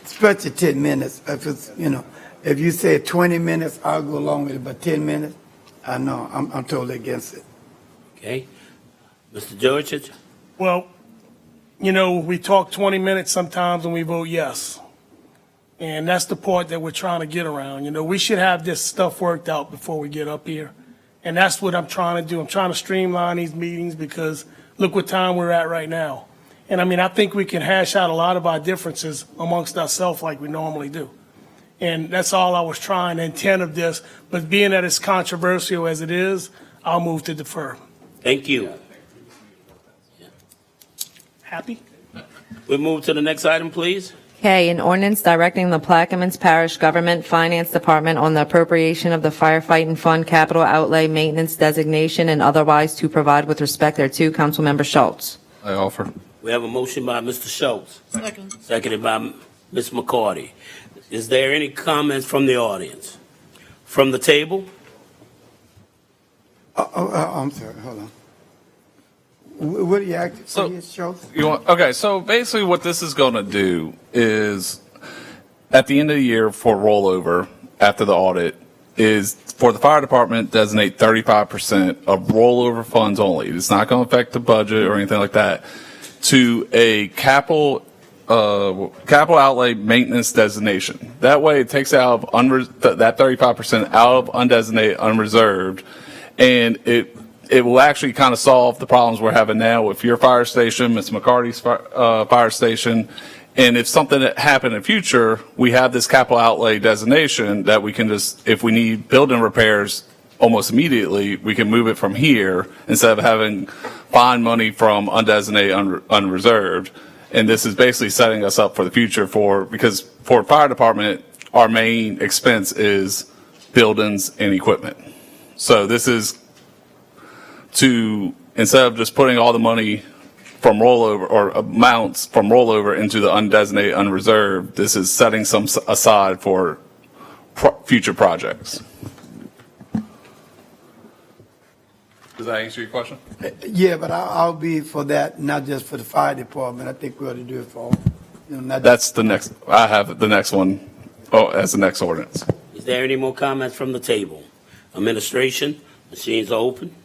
stretch it 10 minutes. If it's, if you say 20 minutes, I'll go along with it, but 10 minutes, I know, I'm totally against it. Okay. Mr. George? Well, we talk 20 minutes sometimes and we vote yes. And that's the part that we're trying to get around. We should have this stuff worked out before we get up here. And that's what I'm trying to do. I'm trying to streamline these meetings, because look what time we're at right now. And I mean, I think we can hash out a lot of our differences amongst ourselves like we normally do. And that's all I was trying, the intent of this. But being that it's controversial as it is, I'll move to defer. Thank you. Happy? We move to the next item, please. K, an ordinance directing the Plaquemines Parish Government Finance Department on the appropriation of the firefighting fund capital outlay maintenance designation and otherwise to provide with respect thereto. Councilmember Schultz. I offer. We have a motion by Mr. Schultz, Second. seconded by Ms. McCarty. Is there any comments from the audience? From the table? I'm sorry, hold on. What are you acting So- for, Schultz? Okay, so basically what this is going to do is, at the end of the year for rollover, after the audit, is for the fire department designate 35% of rollover funds only. It's not going to affect the budget or anything like that, to a capital outlay maintenance designation. That way it takes out of that 35% out of undesignated, unreserved, and it will actually kind of solve the problems we're having now with your fire station, Ms. McCarty's fire station. And if something that happened in the future, we have this capital outlay designation that we can just, if we need building repairs almost immediately, we can move it from here instead of having find money from undesignated, unreserved. And this is basically setting us up for the future because for fire department, our main expense is buildings and equipment. So this is instead of just putting all the money from rollover or amounts from rollover into the undesignated, unreserved, this is setting some aside for future projects. Does that answer your question? Yeah, but I'll be for that, not just for the fire department. I think we ought to do it for all. Not That's the next, I have the next one as the next ordinance. Is there any more comments from the table? Administration, machines are open.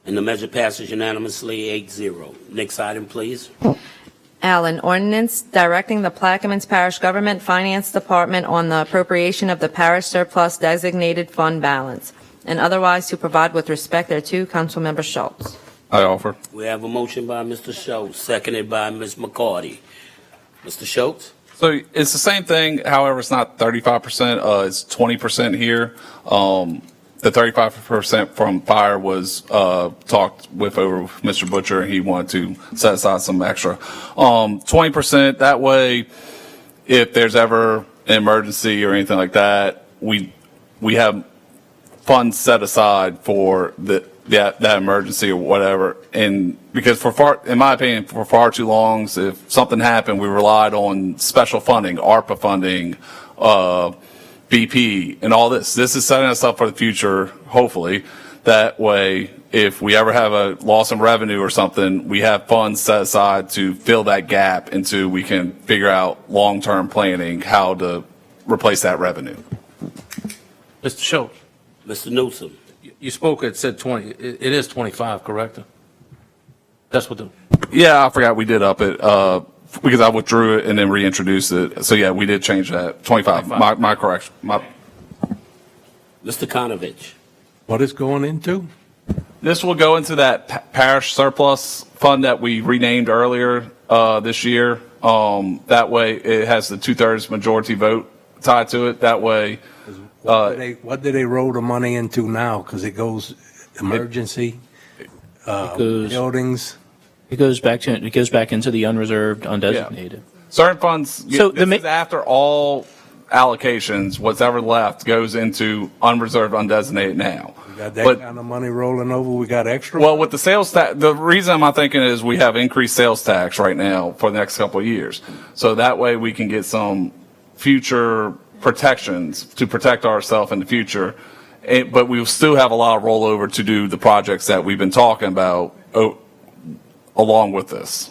And the measure passes unanimously, 8-0. Next item, please. L, an ordinance directing the Plaquemines Parish Government Finance Department on the appropriation of the parish surplus designated fund balance and otherwise to provide with respect thereto. Councilmember Schultz. I offer. We have a motion by Mr. Schultz, seconded by Ms. McCarty. Mr. Schultz? So it's the same thing, however, it's not 35%, it's 20% here. The 35% from fire was talked with over Mr. Butcher, and he wanted to set aside some extra. 20%, that way, if there's ever an emergency or anything like that, we have funds set aside for that emergency or whatever. And because in my opinion, for far too long, if something happened, we relied on special funding, ARPA funding, BP, and all this. This is setting us up for the future, hopefully. That way, if we ever have a loss in revenue or something, we have funds set aside to fill that gap until we can figure out long-term planning how to replace that revenue. Mr. Schultz, Mr. Newsom? you spoke, it said 20, it is 25, correct? That's what the, Yeah, I forgot we did up it because I withdrew it and then reintroduced it. So yeah, we did change that. 25. My correction. Mr. Konovich? What is going into? This will go into that parish surplus fund that we renamed earlier this year. That way, it has the 2/3 majority vote tied to it. That way, What do they roll the money into now? Because it goes emergency, buildings. It goes back into the unreserved, undesignated. certain funds, So this is after all allocations, what's ever left goes into unreserved, undesignated now. We got that But- kind of money rolling over. We got extra. Well, with the sales tax, the reason I'm thinking is we have increased sales tax right now for the next couple of years. So that way we can get some future protections to protect ourselves in the future. But we still have a lot of rollover to do the projects that we've been talking about along with this.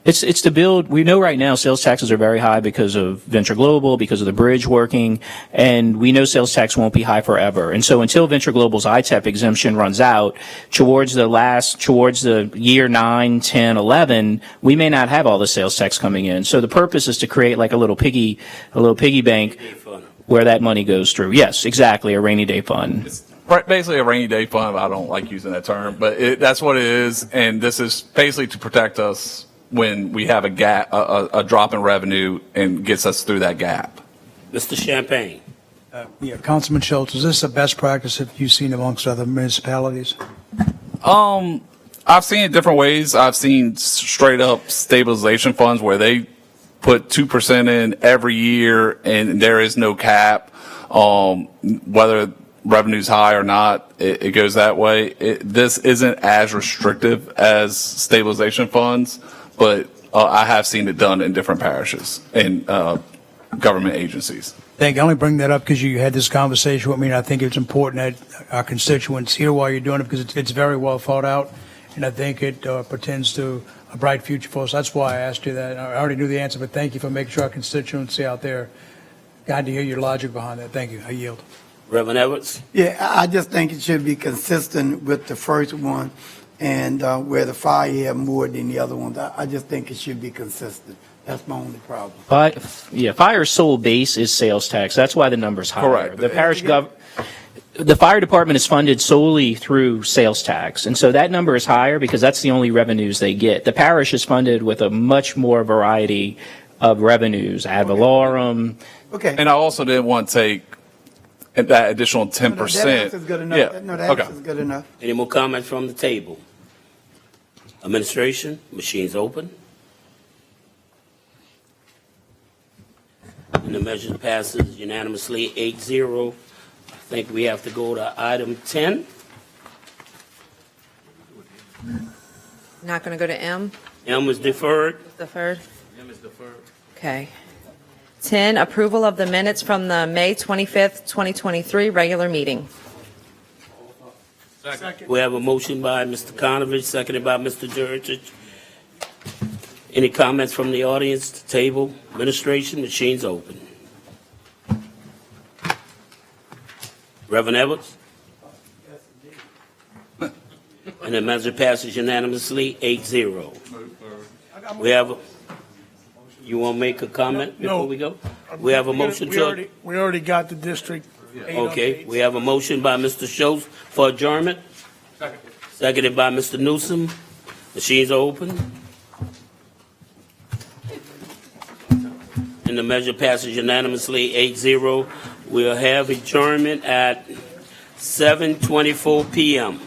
It's to build, we know right now sales taxes are very high because of Venture Global, because of the bridge working, and we know sales tax won't be high forever. And so until Venture Global's ITEP exemption runs out, towards the year 9, 10, 11, we may not have all the sales tax coming in. So the purpose is to create like a little piggy bank where that money goes through. Yes, exactly, a rainy day fund. Right, basically a rainy day fund. I don't like using that term, but that's what it is. And this is basically to protect us when we have a gap, a drop in revenue, and gets us through that gap. Mr. Champagne. Yeah, Councilman Schultz, is this a best practice that you've seen amongst other municipalities? I've seen it different ways. I've seen straight up stabilization funds where they put 2% in every year and there is no cap. Whether revenue's high or not, it goes that way. This isn't as restrictive as stabilization funds, but I have seen it done in different parishes and government agencies. Thank you. I only bring that up because you had this conversation with me, and I think it's important that our constituents hear why you're doing it, because it's very well thought out, and I think it pertains to a bright future for us. That's why I asked you that. I already knew the answer, but thank you for making sure our constituency out there got to hear your logic behind that. Thank you. I yield. Reverend Edwards. Yeah, I just think it should be consistent with the first one, and where the fire had more than the other ones. I just think it should be consistent. That's my only problem. Fire's sole base is sales tax. That's why the number's higher. Correct. The fire department is funded solely through sales tax. And so that number is higher because that's the only revenues they get. The parish is funded with a much more variety of revenues, ad valorem. Okay. And I also didn't want to take that additional 10%. That answer's good enough. Yeah. No, that answer's good enough. Any more comments from the table? Administration, machines open. And the measure passes unanimously 8-0. I think we have to go to item 10. Not going to go to M? M is deferred. Deferred? M is deferred. Okay. 10, approval of the minutes from the May 25th, 2023 regular meeting. We have a motion by Mr. Conovich, seconded by Mr. Jurich. Any comments from the audience, the table, administration, machines open. Reverend Edwards? And the measure passes unanimously, 8-0. We have, you want to make a comment before we go? We have a motion to. We already got the district. 8 Okay, updates. we have a motion by Mr. Schultz for adjournment. Seconded by Mr. Newsom. Machines are open. And the measure passes unanimously, 8-0. We'll have adjournment at 7:24 p.m.